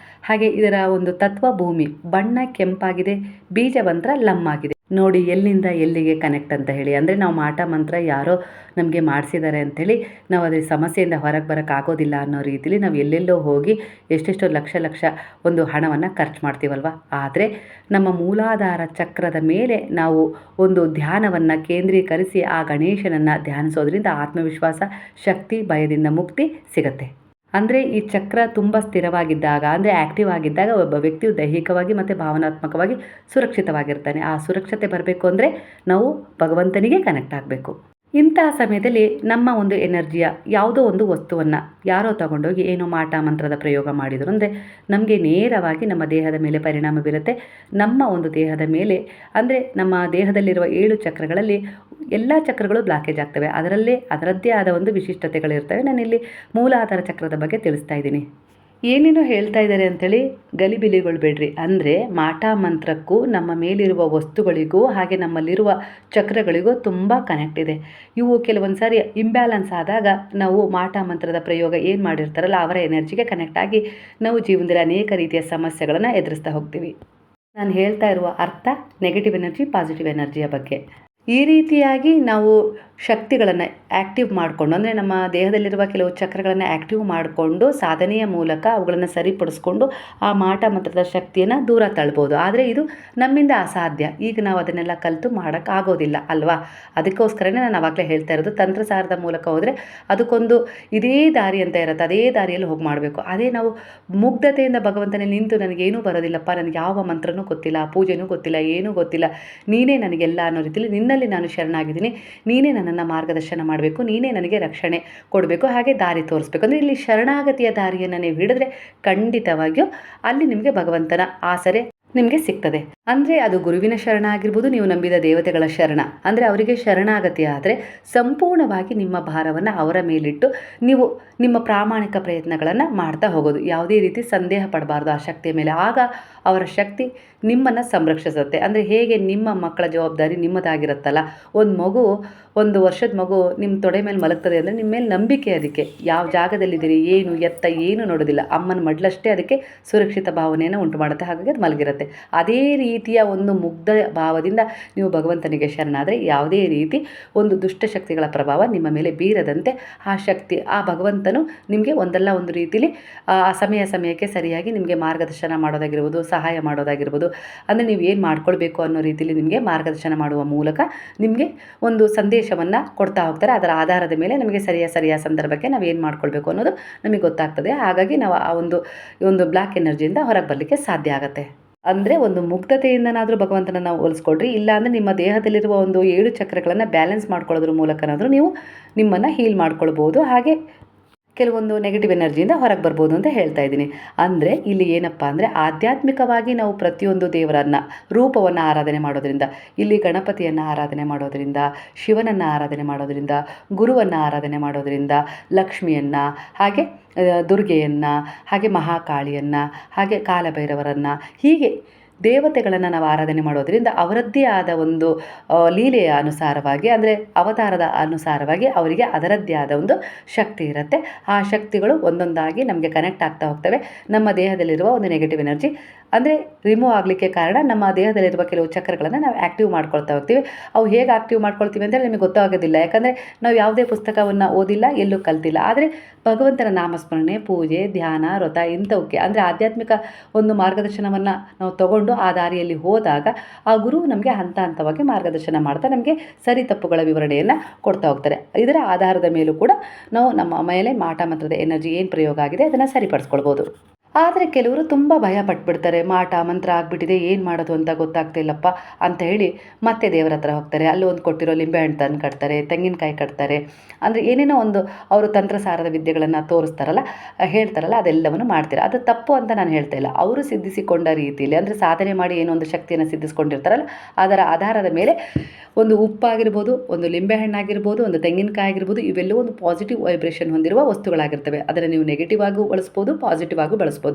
ಹಾಗೆ ಇದರ ಒಂದು ತತ್ವ ಭೂಮಿ. ಬಣ್ಣ ಕೆಂಪಾಗಿದೆ. ಬೀಜಮಂತ್ರ ಲಮ್ ಆಗಿದೆ. ನೋಡಿ ಎಲ್ಲಿಂದ ಎಲ್ಲಿಗೆ ಕನೆಕ್ಟ್ ಅಂತ ಹೇಳಿ. ಅಂದರೆ ನಾವು ಮಾಟ ಮಂತ್ರ ಯಾರೋ ನಮಗೆ ಮಾಡಿಸಿದ್ದಾರೆ ಅಂಥೇಳಿ ನಾವು ಅದೇ ಸಮಸ್ಯೆಯಿಂದ ಹೊರಗೆ ಬರೋಕ್ಕಾಗೋದಿಲ್ಲ ಅನ್ನೋ ರೀತಿಲಿ ನಾವು ಎಲ್ಲೆಲ್ಲೋ ಹೋಗಿ ಎಷ್ಟೆಷ್ಟೋ ಲಕ್ಷ ಒಂದು ಹಣವನ್ನು ಖರ್ಚು ಮಾಡ್ತೀವಲ್ವ. ಆದರೆ ನಮ್ಮ ಮೂಲಾಧಾರ ಚಕ್ರದ ಮೇಲೆ ನಾವು ಒಂದು ಧ್ಯಾನವನ್ನು ಕೇಂದ್ರೀಕರಿಸಿ ಆ ಗಣೇಶನನ್ನು ಧ್ಯಾನಿಸೋದ್ರಿಂದ ಆತ್ಮವಿಶ್ವಾಸ, ಶಕ್ತಿ, ಭಯದಿಂದ ಮುಕ್ತಿ ಸಿಗುತ್ತೆ. ಅಂದರೆ ಈ ಚಕ್ರ ತುಂಬ ಸ್ಥಿರವಾಗಿದ್ದಾಗ, ಅಂದರೆ ಆ್ಯಕ್ಟಿವ್ ಆಗಿದ್ದಾಗ ಒಬ್ಬ ವ್ಯಕ್ತಿಯು ದೈಹಿಕವಾಗಿ ಮತ್ತು ಭಾವನಾತ್ಮಕವಾಗಿ ಸುರಕ್ಷಿತವಾಗಿರ್ತಾನೆ. ಆ ಸುರಕ್ಷತೆ ಬರಬೇಕು ಅಂದರೆ ನಾವು ಭಗವಂತನಿಗೆ ಕನೆಕ್ಟ್ ಆಗಬೇಕು. ಇಂತಹ ಸಮಯದಲ್ಲಿ ನಮ್ಮ ಒಂದು ಎನರ್ಜಿಯ ಯಾವುದೋ ಒಂದು ವಸ್ತುವನ್ನು ಯಾರೋ ತಗೊಂಡೋಗಿ ಏನೋ ಮಾಟ ಮಂತ್ರದ ಪ್ರಯೋಗ ಮಾಡಿದರು ಅಂದರೆ ನಮಗೆ ನೇರವಾಗಿ ನಮ್ಮ ದೇಹದ ಮೇಲೆ ಪರಿಣಾಮ ಬೀರುತ್ತೆ. ನಮ್ಮ ಒಂದು ದೇಹದ ಮೇಲೆ ಅಂದರೆ ನಮ್ಮ ದೇಹದಲ್ಲಿರುವ 7 ಚಕ್ರಗಳಲ್ಲಿ ಎಲ್ಲ ಚಕ್ರಗಳು ಬ್ಲಾಕೇಜ್ ಆಗ್ತವೆ. ಅದರದ್ದೇ ಆದ ಒಂದು ವಿಶಿಷ್ಟತೆಗಳಿರ್ತವೆ. ನಾನಿಲ್ಲಿ ಮೂಲಾಧಾರ ಚಕ್ರದ ಬಗ್ಗೆ ತಿಳಿಸ್ತಾ ಇದ್ದೀನಿ. ಏನೇನೋ ಹೇಳ್ತಾ ಇದ್ದಾರೆ ಅಂಥೇಳಿ ಗಲಿಬಿಲಿಗೊಳ್ಬೇಡ್ರಿ. ಅಂದರೆ ಮಾಟ ಮಂತ್ರಕ್ಕೂ ನಮ್ಮ ಮೇಲಿರುವ ವಸ್ತುಗಳಿಗೂ ಹಾಗೆ ನಮ್ಮಲ್ಲಿರುವ ಚಕ್ರಗಳಿಗೂ ತುಂಬ ಕನೆಕ್ಟ್ ಇದೆ. ಇವು ಕೆಲವೊಂದು ಸಾರಿ ಇಂಬ್ಯಾಲೆನ್ಸ್ ಆದಾಗ ನಾವು ಮಾಟ ಮಂತ್ರದ ಪ್ರಯೋಗ ಏನು ಮಾಡಿರ್ತಾರಲ್ಲ ಅವರ ಎನರ್ಜಿಗೆ ಕನೆಕ್ಟ್ ಆಗಿ ನಾವು ಜೀವನದಲ್ಲಿ ಅನೇಕ ರೀತಿಯ ಸಮಸ್ಯೆಗಳನ್ನು ಎದುರಿಸ್ತಾ ಹೋಗ್ತೀವಿ. ನಾನು ಹೇಳ್ತಾ ಇರುವ ಅರ್ಥ ನೆಗೆಟಿವ್ ಎನರ್ಜಿ, ಪಾಸಿಟಿವ್ ಎನರ್ಜಿಯ ಬಗ್ಗೆ. ಈ ರೀತಿಯಾಗಿ ನಾವು ಶಕ್ತಿಗಳನ್ನು ಆ್ಯಕ್ಟಿವ್ ಮಾಡಿಕೊಂಡು, ಅಂದರೆ ನಮ್ಮ ದೇಹದಲ್ಲಿರುವ ಕೆಲವು ಚಕ್ರಗಳನ್ನು ಆ್ಯಕ್ಟಿವ್ ಮಾಡಿಕೊಂಡು ಸಾಧನೆಯ ಮೂಲಕ ಅವುಗಳನ್ನು ಸರಿಪಡಿಸ್ಕೊಂಡು ಆ ಮಾಟ ಮಂತ್ರದ ಶಕ್ತಿಯನ್ನು ದೂರ ತಳ್ಬೋದು. ಆದರೆ ಇದು ನಮ್ಮಿಂದ ಅಸಾಧ್ಯ. ಈಗ ನಾವು ಅದನ್ನೆಲ್ಲ ಕಲಿತು ಮಾಡೋಕ್ಕಾಗೋದಿಲ್ಲ ಅಲ್ವಾ. ಅದಕ್ಕೋಸ್ಕರನೇ ನಾನು ಆವಾಗಲೇ ಹೇಳ್ತಾ ಇರೋದು, ತಂತ್ರಸಾರದ ಮೂಲಕ ಹೋದರೆ ಅದಕ್ಕೊಂದು ಇದೇ ದಾರಿ ಅಂತ ಇರುತ್ತೆ. ಅದೇ ದಾರಿಯಲ್ಲಿ ಹೋಗಿ ಮಾಡಬೇಕು. ಅದೇ ನಾವು ಮುಗ್ಧತೆಯಿಂದ ಭಗವಂತನೇ ನಿಂತು ನನಗೇನೂ ಬರೋದಿಲ್ಲಪ್ಪ, ನನಗೆ ಯಾವ ಮಂತ್ರನೂ ಗೊತ್ತಿಲ್ಲ, ಪೂಜೆನೂ ಗೊತ್ತಿಲ್ಲ, ಏನೂ ಗೊತ್ತಿಲ್ಲ, ನೀನೇ ನನಗೆಲ್ಲ ಅನ್ನೋ ರೀತಿಯಲ್ಲಿ ನಿನ್ನಲ್ಲಿ ನಾನು ಶರಣಾಗಿದ್ದೀನಿ, ನೀನೇ ನನ್ನನ್ನು ಮಾರ್ಗದರ್ಶನ ಮಾಡಬೇಕು, ನೀನೇ ನನಗೆ ರಕ್ಷಣೆ ಕೊಡಬೇಕು, ಹಾಗೆ ದಾರಿ ತೋರಿಸ್ಬೇಕು. ಅಂದರೆ ಇಲ್ಲಿ ಶರಣಾಗತಿಯ ದಾರಿಯನ್ನು ನೀವು ಹಿಡಿದ್ರೆ ಖಂಡಿತವಾಗಿಯೂ ಅಲ್ಲಿ ನಿಮಗೆ ಭಗವಂತನ ಆಸರೆ ನಿಮಗೆ ಸಿಗ್ತದೆ. ಅಂದರೆ ಅದು ಗುರುವಿನ ಶರಣ ಆಗಿರ್ಬೋದು, ನೀವು ನಂಬಿದ ದೇವತೆಗಳ ಶರಣ. ಅಂದರೆ ಅವರಿಗೆ ಶರಣಾಗತಿ ಆದರೆ ಸಂಪೂರ್ಣವಾಗಿ ನಿಮ್ಮ ಭಾರವನ್ನು ಅವರ ಮೇಲಿಟ್ಟು ನೀವು ನಿಮ್ಮ ಪ್ರಾಮಾಣಿಕ ಪ್ರಯತ್ನಗಳನ್ನು ಮಾಡ್ತಾ ಹೋಗೋದು. ಯಾವುದೇ ರೀತಿ ಸಂದೇಹ ಪಡಬಾರ್ದು ಆ ಶಕ್ತಿಯ ಮೇಲೆ. ಆಗ ಅವರ ಶಕ್ತಿ ನಿಮ್ಮನ್ನು ಸಂರಕ್ಷಿಸುತ್ತೆ. ಅಂದರೆ ಹೇಗೆ ನಿಮ್ಮ ಮಕ್ಕಳ ಜವಾಬ್ದಾರಿ ನಿಮ್ಮದಾಗಿರುತ್ತಲ್ಲ, ಒಂದು ವರ್ಷದ ಮಗು ನಿಮ್ಮ ತೊಡೆ ಮೇಲೆ ಮಲಗ್ತದೆ ಅಂದರೆ ನಿಮ್ಮ ಮೇಲೆ ನಂಬಿಕೆ, ಅದಕ್ಕೆ ಯಾವ ಜಾಗದಲ್ಲಿದ್ದೀರಿ, ಏನು ಎತ್ತ ಏನು ನೋಡೋದಿಲ್ಲ, ಅಮ್ಮನ ಮಡ್ಲಷ್ಟೇ ಅದಕ್ಕೆ ಸುರಕ್ಷಿತ ಭಾವನೆಯನ್ನು ಉಂಟು ಮಾಡುತ್ತೆ. ಹಾಗಾಗಿ ಅದು ಮಲಗಿರುತ್ತೆ. ಅದೇ ರೀತಿಯ ಒಂದು ಮುಗ್ಧ ಭಾವದಿಂದ ನೀವು ಭಗವಂತನಿಗೆ ಶರಣಾದರೆ ಯಾವುದೇ ರೀತಿ ಒಂದು ದುಷ್ಟಶಕ್ತಿಗಳ ಪ್ರಭಾವ ನಿಮ್ಮ ಮೇಲೆ ಬೀರದಂತೆ ಆ ಶಕ್ತಿ, ಆ ಭಗವಂತನು ನಿಮಗೆ ಒಂದಲ್ಲ ಒಂದು ರೀತಿಲಿ ಆ ಸಮಯಕ್ಕೆ ಸರಿಯಾಗಿ ನಿಮಗೆ ಮಾರ್ಗದರ್ಶನ ಮಾಡೋದಾಗಿರ್ಬೋದು, ಸಹಾಯ ಮಾಡೋದಾಗಿರ್ಬೋದು, ಅಂದರೆ ನೀವು ಏನು ಮಾಡ್ಕೊಳ್ಬೇಕು ಅನ್ನೋ ರೀತಿಯಲ್ಲಿ ನಿಮಗೆ ಮಾರ್ಗದರ್ಶನ ಮಾಡುವ ಮೂಲಕ ನಿಮಗೆ ಒಂದು ಸಂದೇಶವನ್ನು ಕೊಡ್ತಾ ಹೋಗ್ತಾರೆ. ಅದರ ಆಧಾರದ ಮೇಲೆ ನಮಗೆ ಸರಿಯಾದ ಸಂದರ್ಭಕ್ಕೆ ನಾವು ಏನು ಮಾಡ್ಕೊಳ್ಬೇಕು ಅನ್ನೋದು ನಮಗೆ ಗೊತ್ತಾಗ್ತದೆ. ಹಾಗಾಗಿ ನಾವು ಆ ಒಂದು ಬ್ಲ್ಯಾಕ್ ಎನರ್ಜಿಯಿಂದ ಹೊರಗೆ ಬರಲಿಕ್ಕೆ ಸಾಧ್ಯ ಆಗುತ್ತೆ. ಅಂದರೆ ಒಂದು ಮುಗ್ಧತೆಯಿಂದನಾದರೂ ಭಗವಂತನ ನಾವು ಹೋಲಿಸ್ಕೊಳ್ರಿ. ಇಲ್ಲಾಂದರೆ ನಿಮ್ಮ ದೇಹದಲ್ಲಿರುವ ಒಂದು 7 ಚಕ್ರಗಳನ್ನು ಬ್ಯಾಲೆನ್ಸ್ ಮಾಡ್ಕೊಳ್ಳೋದ್ರ ಮೂಲಕನಾದರೂ ನೀವು ನಿಮ್ಮನ್ನು ಹೀಲ್ ಮಾಡ್ಕೊಳ್ಬೋದು. ಹಾಗೆ ಕೆಲವೊಂದು ನೆಗೆಟಿವ್ ಎನರ್ಜಿಯಿಂದ ಹೊರಗೆ ಬರ್ಬೋದು ಅಂತ ಹೇಳ್ತಾ ಇದ್ದೀನಿ. ಅಂದರೆ ಇಲ್ಲಿ ಏನಪ್ಪ ಅಂದರೆ ಆಧ್ಯಾತ್ಮಿಕವಾಗಿ ನಾವು ಪ್ರತಿಯೊಂದು ದೇವರನ್ನು ರೂಪವನ್ನು ಆರಾಧನೆ ಮಾಡೋದ್ರಿಂದ, ಇಲ್ಲಿ ಗಣಪತಿಯನ್ನು ಆರಾಧನೆ ಮಾಡೋದ್ರಿಂದ, ಶಿವನನ್ನು ಆರಾಧನೆ ಮಾಡೋದ್ರಿಂದ, ಗುರುವನ್ನು ಆರಾಧನೆ ಮಾಡೋದ್ರಿಂದ, ಲಕ್ಷ್ಮಿಯನ್ನು, ಹಾಗೆ ದುರ್ಗೆಯನ್ನು, ಹಾಗೆ ಮಹಾಕಾಳಿಯನ್ನು, ಹಾಗೆ ಕಾಲಭೈರವರನ್ನು, ಹೀಗೆ ದೇವತೆಗಳನ್ನು ನಾವು ಆರಾಧನೆ ಮಾಡೋದ್ರಿಂದ ಅವರದ್ದೇ ಆದ ಒಂದು ಲೀಲೆಯ ಅನುಸಾರವಾಗಿ, ಅಂದರೆ ಅವತಾರದ ಅನುಸಾರವಾಗಿ ಅವರಿಗೆ ಅದರದ್ದೇ ಆದ ಒಂದು ಶಕ್ತಿ ಇರುತ್ತೆ. ಆ ಶಕ್ತಿಗಳು ಒಂದೊಂದಾಗಿ ನಮಗೆ ಕನೆಕ್ಟ್ ಆಗ್ತಾ ಹೋಗ್ತವೆ. ನಮ್ಮ ದೇಹದಲ್ಲಿರುವ ಒಂದು ನೆಗೆಟಿವ್ ಎನರ್ಜಿ ಅಂದರೆ ರಿಮೂವ್ ಆಗಲಿಕ್ಕೆ ಕಾರಣ ನಮ್ಮ ದೇಹದಲ್ಲಿರುವ ಕೆಲವು ಚಕ್ರಗಳನ್ನು ನಾವು ಆ್ಯಕ್ಟಿವ್ ಮಾಡ್ಕೊಳ್ತಾ ಹೋಗ್ತೀವಿ. ಅವು ಹೇಗೆ ಆ್ಯಕ್ಟಿವ್ ಮಾಡ್ಕೊಳ್ತೀವಿ ಅಂತೇಳಿ ನಿಮಗೆ ಗೊತ್ತಾಗೋದಿಲ್ಲ. ಯಾಕಂದರೆ ನಾವು ಯಾವುದೇ ಪುಸ್ತಕವನ್ನು ಓದಿಲ್ಲ, ಎಲ್ಲೂ ಕಲ್ತಿಲ್ಲ. ಆದರೆ ಭಗವಂತನ ನಾಮಸ್ಮರಣೆ, ಪೂಜೆ, ಧ್ಯಾನ, ವ್ರತ ಇಂಥವಕ್ಕೆ ಅಂದರೆ ಆಧ್ಯಾತ್ಮಿಕ ಒಂದು ಮಾರ್ಗದರ್ಶನವನ್ನು ನಾವು ತಗೊಂಡು ಆ ದಾರಿಯಲ್ಲಿ ಹೋದಾಗ ಆ ಗುರು ನಮಗೆ ಹಂತವಾಗಿ ಮಾರ್ಗದರ್ಶನ ಮಾಡ್ತಾ ನಮಗೆ ಸರಿ ತಪ್ಪುಗಳ ವಿವರಣೆಯನ್ನು ಕೊಡ್ತಾ ಹೋಗ್ತಾರೆ. ಇದರ ಆಧಾರದ ಮೇಲೂ ಕೂಡ ನಾವು ನಮ್ಮ ಮೇಲೆ ಮಾಟ ಮಂತ್ರದ ಎನರ್ಜಿ ಏನು ಪ್ರಯೋಗ ಆಗಿದೆ ಅದನ್ನು ಸರಿಪಡಿಸ್ಕೊಳ್ಬೋದು. ಆದರೆ ಕೆಲವರು ತುಂಬ ಭಯ ಪಟ್ಬಿಡ್ತಾರೆ. ಮಾಟ ಮಂತ್ರ ಆಗಿಬಿಟ್ಟಿದೆ, ಏನು ಮಾಡೋದು ಅಂತ ಗೊತ್ತಾಗ್ತಾ ಇಲ್ಲಪ್ಪ ಅಂತ ಹೇಳಿ ಮತ್ತೆ ದೇವರ ಹತ್ರ ಹೋಗ್ತಾರೆ. ಅಲ್ಲಿ ಒಂದು ಕೊಟ್ಟಿರೋ ಲಿಂಬೆಹಣ್ಣು ತಂದು ಕಟ್ತಾರೆ, ತೆಂಗಿನಕಾಯಿ ಕಟ್ತಾರೆ. ಅಂದರೆ ಏನೇನೋ ಒಂದು ಅವರು ತಂತ್ರಸಾರದ ವಿದ್ಯೆಗಳನ್ನು ತೋರಿಸ್ತಾರಲ್ಲ, ಹೇಳ್ತಾರಲ್ಲ, ಅದೆಲ್ಲವನ್ನು ಮಾಡ್ತಾರೆ. ಅದು ತಪ್ಪು ಅಂತ ನಾನು ಹೇಳ್ತಾ ಇಲ್ಲ. ಅವರು ಸಿದ್ಧಿಸಿಕೊಂಡ ರೀತಿಯಲ್ಲಿ, ಅಂದರೆ ಸಾಧನೆ ಮಾಡಿ ಏನೋ ಒಂದು ಶಕ್ತಿಯನ್ನು ಸಿದ್ಧಿಸ್ಕೊಂಡಿರ್ತಾರಲ್ಲ, ಅದರ ಆಧಾರದ ಮೇಲೆ ಒಂದು ಉಪ್ಪಾಗಿರ್ಬೋದು, ಒಂದು ಲಿಂಬೆಹಣ್ಣಾಗಿರ್ಬೋದು, ಒಂದು ತೆಂಗಿನಕಾಯಿ ಆಗಿರ್ಬೋದು, ಇವೆಲ್ಲವೂ ಒಂದು ಪಾಸಿಟಿವ್ ವೈಬ್ರೇಷನ್ ಹೊಂದಿರುವ ವಸ್ತುಗಳಾಗಿರ್ತವೆ. ಅದನ್ನು ನೀವು ನೆಗೆಟಿವ್ ಆಗೂ ಬಳಸ್ಬೋದು, ಪಾಸಿಟಿವ್ ಆಗೂ ಬಳಸ್ಬೋದು.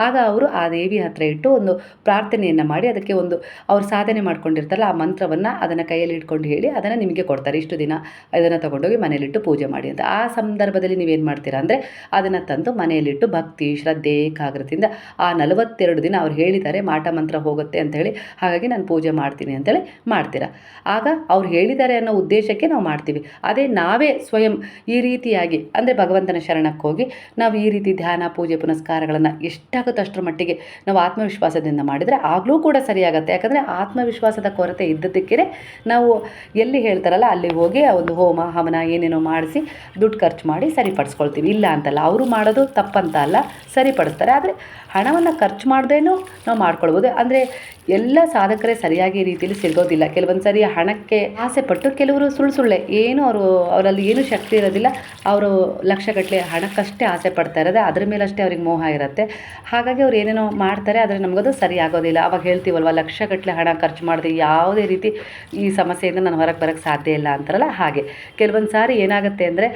ಆಗ ಅವರು ಆ ದೇವಿ ಹತ್ರ ಇಟ್ಟು ಒಂದು ಪ್ರಾರ್ಥನೆಯನ್ನು ಮಾಡಿ, ಅದಕ್ಕೆ ಒಂದು ಅವ್ರು ಸಾಧನೆ ಮಾಡ್ಕೊಂಡಿರ್ತಾರಲ್ಲ ಆ ಮಂತ್ರವನ್ನು ಅದನ್ನು ಕೈಯಲ್ಲಿ ಇಟ್ಕೊಂಡು ಹೇಳಿ ಅದನ್ನು ನಿಮಗೆ ಕೊಡ್ತಾರೆ. ಇಷ್ಟು ದಿನ ಇದನ್ನು ತೊಗೊಂಡೋಗಿ ಮನೇಲಿಟ್ಟು ಪೂಜೆ ಮಾಡಿ ಅಂತ. ಆ ಸಂದರ್ಭದಲ್ಲಿ ನೀವೇನು ಮಾಡ್ತೀರಾ ಅಂದರೆ ಅದನ್ನು ತಂದು ಮನೆಯಲ್ಲಿಟ್ಟು ಭಕ್ತಿ ಶ್ರದ್ಧೆ ಏಕಾಗ್ರತೆಯಿಂದ ಆ 42 ದಿನ ಅವ್ರು ಹೇಳಿದ್ದಾರೆ ಮಾಟ ಮಂತ್ರ ಹೋಗುತ್ತೆ ಅಂತ ಹೇಳಿ, ಹಾಗಾಗಿ ನಾನು ಪೂಜೆ ಮಾಡ್ತೀನಿ ಅಂತೇಳಿ ಮಾಡ್ತೀರಾ. ಆಗ ಅವ್ರು ಹೇಳಿದ್ದಾರೆ ಅನ್ನೋ ಉದ್ದೇಶಕ್ಕೆ ನಾವು ಮಾಡ್ತೀವಿ. ಅದೇ ನಾವೇ ಸ್ವಯಂ ಈ ರೀತಿಯಾಗಿ ಅಂದರೆ ಭಗವಂತನ ಶರಣಕ್ಕೆ ಹೋಗಿ ನಾವು ಈ ರೀತಿ ಧ್ಯಾನ ಪೂಜೆ ಪುನಸ್ಕಾರಗಳನ್ನು ಎಷ್ಟಾಗುತ್ತೋ ಅಷ್ಟರ ಮಟ್ಟಿಗೆ ನಾವು ಆತ್ಮವಿಶ್ವಾಸದಿಂದ ಮಾಡಿದರೆ ಆಗಲೂ ಕೂಡ ಸರಿಯಾಗುತ್ತೆ. ಯಾಕಂದರೆ ಆತ್ಮವಿಶ್ವಾಸದ ಕೊರತೆ ಇದ್ದದ್ದಕ್ಕೇ ನಾವು ಎಲ್ಲಿ ಹೇಳ್ತಾರಲ್ಲ ಅಲ್ಲಿ ಹೋಗಿ ಒಂದು ಹೋಮ ಹವನ ಏನೇನೋ ಮಾಡಿಸಿ ದುಡ್ಡು ಖರ್ಚು ಮಾಡಿ ಸರಿಪಡಿಸ್ಕೊಳ್ತೀವಿ. ಇಲ್ಲ ಅಂತಲ್ಲ, ಅವರು ಮಾಡೋದು ತಪ್ಪಂತ ಅಲ್ಲ, ಸರಿಪಡಿಸ್ತಾರೆ. ಆದರೆ ಹಣವನ್ನು ಖರ್ಚು ಮಾಡ್ದೇನೂ ನಾವು ಮಾಡ್ಕೊಳ್ಬೋದು. ಅಂದರೆ ಎಲ್ಲ ಸಾಧಕರೇ ಸರಿಯಾಗಿ ರೀತಿಯಲ್ಲಿ ಸಿಗೋದಿಲ್ಲ. ಕೆಲವೊಂದು ಸರಿ ಹಣಕ್ಕೆ ಆಸೆ ಪಟ್ಟು ಕೆಲವರು ಸುಳ್ಳೆ ಏನು ಅವರಲ್ಲಿ ಏನೂ ಶಕ್ತಿ ಇರೋದಿಲ್ಲ. ಅವರು ಲಕ್ಷಗಟ್ಟಲೆ ಹಣಕ್ಕಷ್ಟೇ ಆಸೆ ಪಡ್ತಾ ಇರೋದೆ, ಅದ್ರ ಮೇಲಷ್ಟೇ ಅವ್ರಿಗೆ ಮೋಹ ಇರುತ್ತೆ. ಹಾಗಾಗಿ ಅವ್ರು ಏನೇನೋ ಮಾಡ್ತಾರೆ, ಆದರೆ ನಮಗದು ಸರಿ ಆಗೋದಿಲ್ಲ. ಅವಾಗ ಹೇಳ್ತೀವಲ್ವ, ಲಕ್ಷಗಟ್ಟಲೆ ಹಣ ಖರ್ಚು ಮಾಡಿದೆ ಯಾವುದೇ ರೀತಿ ಈ ಸಮಸ್ಯೆಯಿಂದ ನಾನು ಹೊರಗೆ ಬರೋಕ್ಕೆ ಸಾಧ್ಯ ಇಲ್ಲ ಅಂತಾರಲ್ಲ, ಹಾಗೆ ಕೆಲವೊಂದು ಸಾರಿ ಏನಾಗುತ್ತೆ ಅಂದರೆ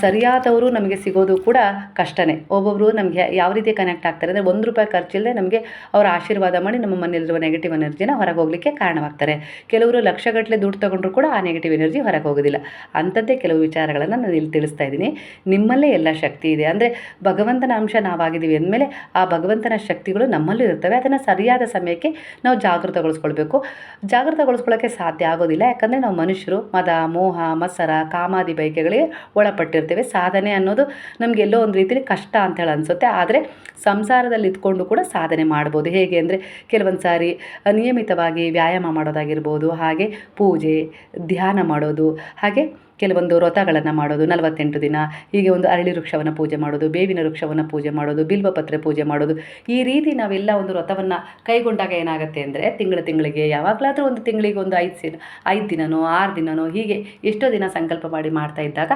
ಸರಿಯಾದವರು ನಮಗೆ ಸಿಗೋದು ಕೂಡ ಕಷ್ಟನೇ. ಒಬ್ಬೊಬ್ಬರು ನಮಗೆ ಯಾವ ರೀತಿ ಕನೆಕ್ಟ್ ಆಗ್ತಾರೆ ಅಂದರೆ ₹1 ಖರ್ಚಿಲ್ಲದೆ ನಮಗೆ ಅವರ ಆಶೀರ್ವಾದ ಮಾಡಿ ನಮ್ಮ ಮನೆಯಲ್ಲಿರುವ ನೆಗೆಟಿವ್ ಎನರ್ಜಿನ ಹೊರಗೆ ಹೋಗಲಿಕ್ಕೆ ಕಾರಣವಾಗ್ತಾರೆ. ಕೆಲವರು ಲಕ್ಷಗಟ್ಟಲೆ ದುಡ್ಡು ತೊಗೊಂಡ್ರು ಕೂಡ ಆ ನೆಗೆಟಿವ್ ಎನರ್ಜಿ ಹೊರಗೆ ಹೋಗೋದಿಲ್ಲ. ಅಂಥದ್ದೇ ಕೆಲವು ವಿಚಾರಗಳನ್ನು ನಾನು ಇಲ್ಲಿ ತಿಳಿಸ್ತಾ ಇದ್ದೀನಿ. ನಿಮ್ಮಲ್ಲೇ ಎಲ್ಲ ಶಕ್ತಿ ಇದೆ. ಅಂದರೆ ಭಗವಂತನ ಅಂಶ ನಾವಾಗಿದ್ದೀವಿ ಅಂದಮೇಲೆ ಆ ಭಗವಂತನ ಶಕ್ತಿಗಳು ನಮ್ಮಲ್ಲೂ ಇರ್ತವೆ. ಅದನ್ನು ಸರಿಯಾದ ಸಮಯಕ್ಕೆ ನಾವು ಜಾಗೃತಗೊಳಿಸ್ಕೊಳ್ಬೇಕು. ಜಾಗೃತಗೊಳಿಸ್ಕೊಳ್ಳೋಕ್ಕೆ ಸಾಧ್ಯ ಆಗೋದಿಲ್ಲ. ಯಾಕಂದರೆ ನಾವು ಮನುಷ್ಯರು ಮದ ಮೋಹ ಮತ್ಸರ ಕಾಮಾದಿ ಬಯಕೆಗಳಿಗೆ ಒಳಪಟ್ಟಿರ್ತೇವೆ. ಸಾಧನೆ ಅನ್ನೋದು ನಮಗೆಲ್ಲೋ ಒಂದು ರೀತಿಯಲ್ಲಿ ಕಷ್ಟ ಅಂತೇಳಿ ಅನಿಸುತ್ತೆ. ಆದರೆ ಸಂಸಾರದಲ್ಲಿ ಇದ್ಕೊಂಡು ಕೂಡ ಸಾಧನೆ ಮಾಡ್ಬೋದು. ಹೇಗೆ ಅಂದರೆ ಕೆಲವೊಂದು ಸಾರಿ ನಿಯಮಿತವಾಗಿ ವ್ಯಾಯಾಮ ಮಾಡೋದಾಗಿರ್ಬೋದು, ಹಾಗೆ ಪೂಜೆ ಧ್ಯಾನ ಮಾಡೋದು, ಹಾಗೆ ಕೆಲವೊಂದು ವ್ರತಗಳನ್ನು ಮಾಡೋದು 48 ದಿನ, ಹೀಗೆ ಒಂದು ಅರಳಿ ವೃಕ್ಷವನ್ನು ಪೂಜೆ ಮಾಡೋದು, ಬೇವಿನ ವೃಕ್ಷವನ್ನು ಪೂಜೆ ಮಾಡೋದು, ಬಿಲ್ವಪತ್ರೆ ಪೂಜೆ ಮಾಡೋದು. ಈ ರೀತಿ ನಾವೆಲ್ಲ ಒಂದು ವ್ರತವನ್ನು ಕೈಗೊಂಡಾಗ ಏನಾಗುತ್ತೆ ಅಂದರೆ ತಿಂಗಳಿಗೆ ಯಾವಾಗಲಾದರೂ ಒಂದು ತಿಂಗಳಿಗೆ ಒಂದು 5 ದಿನನೋ 6 ದಿನನೋ ಹೀಗೆ ಎಷ್ಟೋ ದಿನ ಸಂಕಲ್ಪ ಮಾಡಿ ಮಾಡ್ತಾ ಇದ್ದಾಗ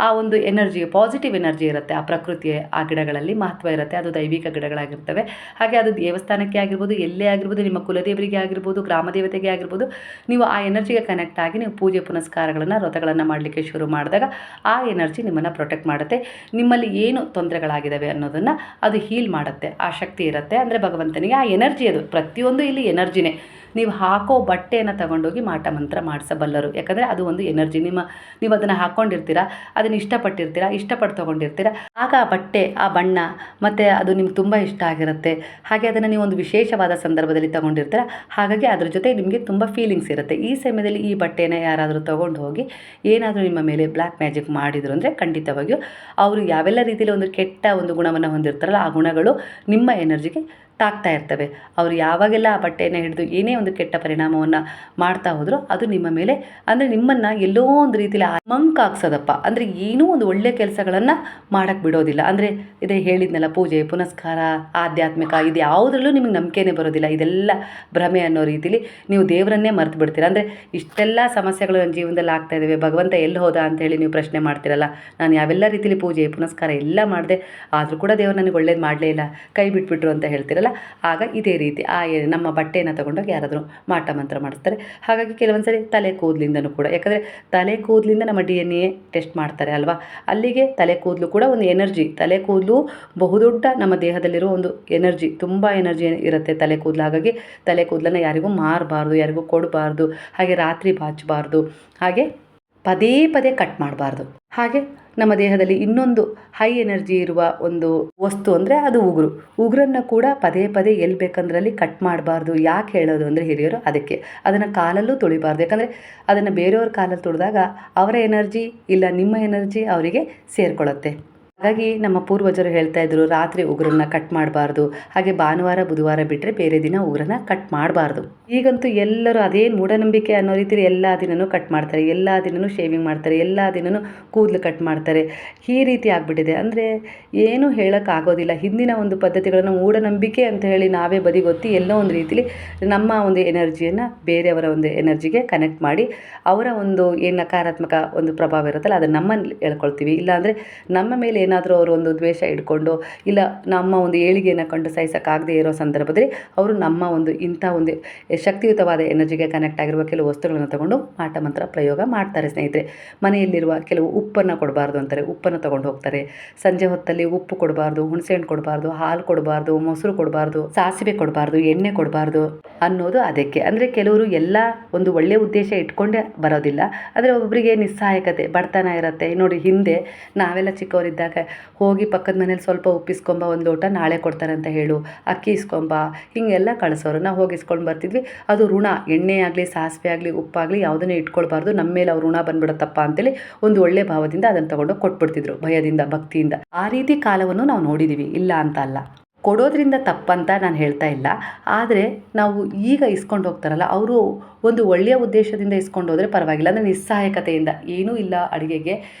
ಆ ಒಂದು ಎನರ್ಜಿ ಪಾಸಿಟಿವ್ ಎನರ್ಜಿ ಇರುತ್ತೆ. ಆ ಪ್ರಕೃತಿಯ ಆ ಗಿಡಗಳಲ್ಲಿ ಮಹತ್ವ ಇರುತ್ತೆ. ಅದು ದೈವಿಕ ಗಿಡಗಳಾಗಿರ್ತವೆ. ಹಾಗೆ ಅದು ದೇವಸ್ಥಾನಕ್ಕೆ ಆಗಿರ್ಬೋದು, ಎಲ್ಲೇ ಆಗಿರ್ಬೋದು, ನಿಮ್ಮ ಕುಲದೇವರಿಗೆ ಆಗಿರ್ಬೋದು, ಗ್ರಾಮ ದೇವತೆಗೆ ಆಗಿರ್ಬೋದು, ನೀವು ಆ ಎನರ್ಜಿಗೆ ಕನೆಕ್ಟ್ ಆಗಿ ನೀವು ಪೂಜೆ ಪುನಸ್ಕಾರಗಳನ್ನು ವ್ರತಗಳನ್ನು ಮಾಡಲಿಕ್ಕೆ ಶುರು ಮಾಡಿದಾಗ ಆ ಎನರ್ಜಿ ನಿಮ್ಮನ್ನು ಪ್ರೊಟೆಕ್ಟ್ ಮಾಡುತ್ತೆ. ನಿಮ್ಮಲ್ಲಿ ಏನು ತೊಂದರೆಗಳಾಗಿದ್ದಾವೆ ಅನ್ನೋದನ್ನು ಅದು ಹೀಲ್ ಮಾಡುತ್ತೆ. ಆ ಶಕ್ತಿ ಇರುತ್ತೆ. ಅಂದರೆ ಭಗವಂತನಿಗೆ ಆ ಎನರ್ಜಿ, ಅದು ಪ್ರತಿಯೊಂದು ಇಲ್ಲಿ ಎನರ್ಜಿನೇ. ನೀವು ಹಾಕೋ ಬಟ್ಟೆಯನ್ನು ತಗೊಂಡೋಗಿ ಮಾಟ ಮಂತ್ರ ಮಾಡಿಸಬಲ್ಲರು. ಯಾಕಂದರೆ ಅದು ಒಂದು ಎನರ್ಜಿ. ನೀವು ಅದನ್ನು ಹಾಕ್ಕೊಂಡಿರ್ತೀರ, ಅದನ್ನು ಇಷ್ಟಪಟ್ಟು ತೊಗೊಂಡಿರ್ತೀರ. ಆಗ ಆ ಬಟ್ಟೆ ಆ ಬಣ್ಣ ಮತ್ತು ಅದು ನಿಮ್ಗೆ ತುಂಬ ಇಷ್ಟ ಆಗಿರುತ್ತೆ. ಹಾಗೆ ಅದನ್ನು ನೀವು ಒಂದು ವಿಶೇಷವಾದ ಸಂದರ್ಭದಲ್ಲಿ ತೊಗೊಂಡಿರ್ತೀರ. ಹಾಗಾಗಿ ಅದ್ರ ಜೊತೆ ನಿಮಗೆ ತುಂಬ ಫೀಲಿಂಗ್ಸ್ ಇರುತ್ತೆ. ಈ ಸಮಯದಲ್ಲಿ ಈ ಬಟ್ಟೆನ ಯಾರಾದರೂ ತೊಗೊಂಡು ಹೋಗಿ ಏನಾದರೂ ನಿಮ್ಮ ಮೇಲೆ ಬ್ಲ್ಯಾಕ್ ಮ್ಯಾಜಿಕ್ ಮಾಡಿದರು ಅಂದರೆ ಖಂಡಿತವಾಗಿಯೂ ಅವರು ಯಾವೆಲ್ಲ ರೀತಿಯಲ್ಲಿ ಒಂದು ಕೆಟ್ಟ ಒಂದು ಗುಣವನ್ನು ಹೊಂದಿರ್ತಾರಲ್ಲ ಆ ಗುಣಗಳು ನಿಮ್ಮ ಎನರ್ಜಿಗೆ ತಾಗ್ತಾ ಇರ್ತವೆ. ಅವರು ಯಾವಾಗೆಲ್ಲ ಆ ಬಟ್ಟೆಯನ್ನು ಹಿಡಿದು ಏನೇ ಒಂದು ಕೆಟ್ಟ ಪರಿಣಾಮವನ್ನು ಮಾಡ್ತಾ ಹೋದರೂ ಅದು ನಿಮ್ಮ ಮೇಲೆ, ಅಂದರೆ ನಿಮ್ಮನ್ನು ಎಲ್ಲೋ ಒಂದು ರೀತಿಯಲ್ಲಿ ಮಂಕಾಗ್ಸೋದಪ್ಪ. ಅಂದರೆ ಏನೂ ಒಂದು ಒಳ್ಳೆಯ ಕೆಲಸಗಳನ್ನು ಮಾಡೋಕ್ಕೆ ಬಿಡೋದಿಲ್ಲ. ಅಂದರೆ ಇದೇ ಹೇಳಿದ್ನಲ್ಲ, ಪೂಜೆ ಪುನಸ್ಕಾರ ಆಧ್ಯಾತ್ಮಿಕ ಇದು ಯಾವುದ್ರಲ್ಲೂ ನಿಮಗೆ ನಂಬಿಕೆನೇ ಬರೋದಿಲ್ಲ. ಇದೆಲ್ಲ ಭ್ರಮೆ ಅನ್ನೋ ರೀತಿಲಿ ನೀವು ದೇವರನ್ನೇ ಮರೆತು ಬಿಡ್ತೀರ. ಅಂದರೆ ಇಷ್ಟೆಲ್ಲ ಸಮಸ್ಯೆಗಳು ನನ್ನ ಜೀವನದಲ್ಲಿ ಆಗ್ತಾ ಇದ್ದಾವೆ, ಭಗವಂತ ಎಲ್ಲಿ ಹೋದ ಅಂತೇಳಿ ನೀವು ಪ್ರಶ್ನೆ ಮಾಡ್ತಿರಲ್ಲ. ನಾನು ಯಾವೆಲ್ಲ ರೀತಿಲಿ ಪೂಜೆ ಪುನಸ್ಕಾರ ಎಲ್ಲ ಮಾಡಿದೆ, ಆದರೂ ಕೂಡ ದೇವರು ನನಗೆ ಒಳ್ಳೇದು ಮಾಡಲೇ ಇಲ್ಲ, ಕೈ ಬಿಟ್ಬಿಟ್ರು ಅಂತ ಹೇಳ್ತಿರಲ್ಲ. ಆಗ ಇದೇ ರೀತಿ ನಮ್ಮ ಬಟ್ಟೆಯನ್ನು ತಗೊಂಡೋಗಿ ಯಾರಾದರೂ ಮಾಟ ಮಂತ್ರ ಮಾಡಿಸ್ತಾರೆ. ಹಾಗಾಗಿ ಕೆಲವೊಂದು ಸರಿ ತಲೆ ಕೂದಲಿಂದನೂ ಕೂಡ, ಯಾಕಂದರೆ ತಲೆ ಕೂದಲಿಂದ ನಮ್ಮ DNA ಟೆಸ್ಟ್ ಮಾಡ್ತಾರೆ ಅಲ್ವಾ. ಅಲ್ಲಿಗೆ ತಲೆ ಕೂದಲು ಕೂಡ ಒಂದು ಎನರ್ಜಿ. ತಲೆ ಕೂದಲು ಬಹುದೊಡ್ಡ ನಮ್ಮ ದೇಹದಲ್ಲಿರೋ ಒಂದು ಎನರ್ಜಿ, ತುಂಬ ಎನರ್ಜಿ ಇರುತ್ತೆ ತಲೆ ಕೂದಲು. ಹಾಗಾಗಿ ತಲೆ ಕೂದಲನ್ನು ಯಾರಿಗೂ ಮಾರಬಾರ್ದು, ಯಾರಿಗೂ ಕೊಡಬಾರ್ದು. ಹಾಗೆ ರಾತ್ರಿ ಬಾಚಬಾರ್ದು, ಹಾಗೆ ಪದೇ ಪದೇ ಕಟ್ ಮಾಡಬಾರ್ದು. ಹಾಗೆ ನಮ್ಮ ದೇಹದಲ್ಲಿ ಇನ್ನೊಂದು ಹೈ ಎನರ್ಜಿ ಇರುವ ಒಂದು ವಸ್ತು ಅಂದರೆ ಅದು ಉಗುರನ್ನು ಕೂಡ ಪದೇ ಪದೇ ಎಲ್ಲಿ ಬೇಕಂದ್ರಲ್ಲಿ ಕಟ್ ಮಾಡಬಾರ್ದು. ಯಾಕೆ ಹೇಳೋದು ಅಂದರೆ ಹಿರಿಯರು ಅದಕ್ಕೆ ಅದನ್ನು ಕಾಲಲ್ಲೂ ತುಳಿಬಾರ್ದು. ಯಾಕಂದರೆ ಅದನ್ನು ಬೇರೆಯವ್ರ ಕಾಲಲ್ಲಿ ತುಳಿದಾಗ ಅವರ ಎನರ್ಜಿ ಇಲ್ಲ ನಿಮ್ಮ ಎನರ್ಜಿ ಅವರಿಗೆ ಸೇರಿಕೊಳ್ಳುತ್ತೆ. ಹಾಗಾಗಿ ನಮ್ಮ ಪೂರ್ವಜರು ಹೇಳ್ತಾ ಇದ್ರು ರಾತ್ರಿ ಉಗುರನ್ನ ಕಟ್ ಮಾಡಬಾರ್ದು, ಹಾಗೆ ಭಾನುವಾರ ಬುಧವಾರ ಬಿಟ್ಟರೆ ಬೇರೆ ದಿನ ಉಗುರನ್ನ ಕಟ್ ಮಾಡಬಾರ್ದು. ಈಗಂತೂ ಎಲ್ಲರೂ ಅದೇನು ಮೂಢನಂಬಿಕೆ ಅನ್ನೋ ರೀತಿಯಲ್ಲಿ ಎಲ್ಲ ದಿನನೂ ಕಟ್ ಮಾಡ್ತಾರೆ, ಎಲ್ಲ ದಿನನೂ ಶೇವಿಂಗ್ ಮಾಡ್ತಾರೆ, ಎಲ್ಲ ದಿನನೂ ಕೂದಲು ಕಟ್ ಮಾಡ್ತಾರೆ. ಈ ರೀತಿ ಆಗಿಬಿಟ್ಟಿದೆ. ಅಂದರೆ ಏನೂ ಹೇಳೋಕ್ಕಾಗೋದಿಲ್ಲ. ಹಿಂದಿನ ಒಂದು ಪದ್ಧತಿಗಳನ್ನು ಮೂಢನಂಬಿಕೆ ಅಂತ ಹೇಳಿ ನಾವೇ ಬದಿಗೊತ್ತಿ ಎಲ್ಲೋ ಒಂದು ರೀತಿಲಿ ನಮ್ಮ ಒಂದು ಎನರ್ಜಿಯನ್ನು ಬೇರೆಯವರ ಒಂದು ಎನರ್ಜಿಗೆ ಕನೆಕ್ಟ್ ಮಾಡಿ ಅವರ ಒಂದು ಏನು ನಕಾರಾತ್ಮಕ ಒಂದು ಪ್ರಭಾವ ಇರುತ್ತಲ್ಲ ಅದನ್ನು ನಮ್ಮಲ್ಲಿ ಹೇಳ್ಕೊಳ್ತೀವಿ. ಇಲ್ಲಾಂದರೆ ನಮ್ಮ ಮೇಲೆ ಏನಾದರೂ ಅವರು ಒಂದು ದ್ವೇಷ ಇಟ್ಕೊಂಡು ಇಲ್ಲ ನಮ್ಮ ಒಂದು ಏಳಿಗೆಯನ್ನು ಕಂಡು ಸಹಿಸೋಕ್ಕಾಗದೇ ಇರೋ ಸಂದರ್ಭದಲ್ಲಿ ಅವರು ನಮ್ಮ ಒಂದು ಇಂಥ ಒಂದು ಶಕ್ತಿಯುತವಾದ ಎನರ್ಜಿಗೆ ಕನೆಕ್ಟ್ ಆಗಿರುವ ಕೆಲವು ವಸ್ತುಗಳನ್ನು ತಗೊಂಡು ಮಾಟ ಮಂತ್ರ ಪ್ರಯೋಗ ಮಾಡ್ತಾರೆ ಸ್ನೇಹಿತರೆ. ಮನೆಯಲ್ಲಿರುವ ಕೆಲವು ಉಪ್ಪನ್ನು ಕೊಡಬಾರ್ದು ಅಂತಾರೆ, ಉಪ್ಪನ್ನು ತೊಗೊಂಡು ಹೋಗ್ತಾರೆ. ಸಂಜೆ ಹೊತ್ತಲ್ಲಿ ಉಪ್ಪು ಕೊಡಬಾರ್ದು, ಹುಣಸೆಹಣ್ಣು ಕೊಡಬಾರ್ದು, ಹಾಲು ಕೊಡಬಾರ್ದು, ಮೊಸರು ಕೊಡಬಾರ್ದು, ಸಾಸಿವೆ ಕೊಡಬಾರ್ದು, ಎಣ್ಣೆ ಕೊಡಬಾರ್ದು ಅನ್ನೋದು ಅದಕ್ಕೆ. ಅಂದರೆ ಕೆಲವರು ಎಲ್ಲ ಒಂದು ಒಳ್ಳೆಯ ಉದ್ದೇಶ ಇಟ್ಕೊಂಡೇ ಬರೋದಿಲ್ಲ. ಆದರೆ ಒಬ್ಬೊಬ್ಬರಿಗೆ ನಿಸ್ಸಹಾಯಕತೆ ಬಡತನ ಇರುತ್ತೆ. ನೋಡಿ, ಹಿಂದೆ ನಾವೆಲ್ಲ ಚಿಕ್ಕವರಿದ್ದಾಗ ಹೋಗಿ ಪಕ್ಕದ ಮನೇಲಿ ಸ್ವಲ್ಪ ಉಪ್ಪಿಸ್ಕೊಂಬ, ಒಂದು ಲೋಟ ನಾಳೆ ಕೊಡ್ತಾರೆ ಅಂತ ಹೇಳು, ಅಕ್ಕಿ ಇಸ್ಕೊಂಬ, ಹೀಗೆಲ್ಲ ಕಳಿಸೋರು. ನಾವು ಹೋಗಿ ಇಸ್ಕೊಂಡು ಬರ್ತಿದ್ವಿ. ಅದು ಋಣ, ಎಣ್ಣೆ ಆಗಲಿ ಸಾಸಿವೆ ಆಗಲಿ ಉಪ್ಪಾಗಲಿ ಯಾವುದನ್ನೇ ಇಟ್ಕೊಳ್ಬಾರ್ದು, ನಮ್ಮ ಮೇಲೆ ಅವ್ರು ಋಣ ಬಂದ್ಬಿಡುತ್ತಪ್ಪ ಅಂತೇಳಿ ಒಂದು ಒಳ್ಳೆ ಭಾವದಿಂದ ಅದನ್ನು ತಗೊಂಡು ಕೊಟ್ಬಿಡ್ತಿದ್ರು, ಭಯದಿಂದ ಭಕ್ತಿಯಿಂದ. ಆ ರೀತಿ ಕಾಲವನ್ನು ನಾವು ನೋಡಿದ್ದೀವಿ, ಇಲ್ಲ ಅಂತ ಅಲ್ಲ. ಕೊಡೋದ್ರಿಂದ ತಪ್ಪಂತ ನಾನು ಹೇಳ್ತಾ ಇಲ್ಲ. ಆದರೆ ನಾವು ಈಗ ಇಸ್ಕೊಂಡು ಹೋಗ್ತಾರಲ್ಲ ಅವರು ಒಂದು ಒಳ್ಳೆಯ ಉದ್ದೇಶದಿಂದ ಇಸ್ಕೊಂಡು ಹೋದರೆ ಪರವಾಗಿಲ್ಲ. ಅಂದರೆ ನಿಸ್ಸಹಾಯಕತೆಯಿಂದ ಏನೂ ಇಲ್ಲ, ಅಡುಗೆಗೆ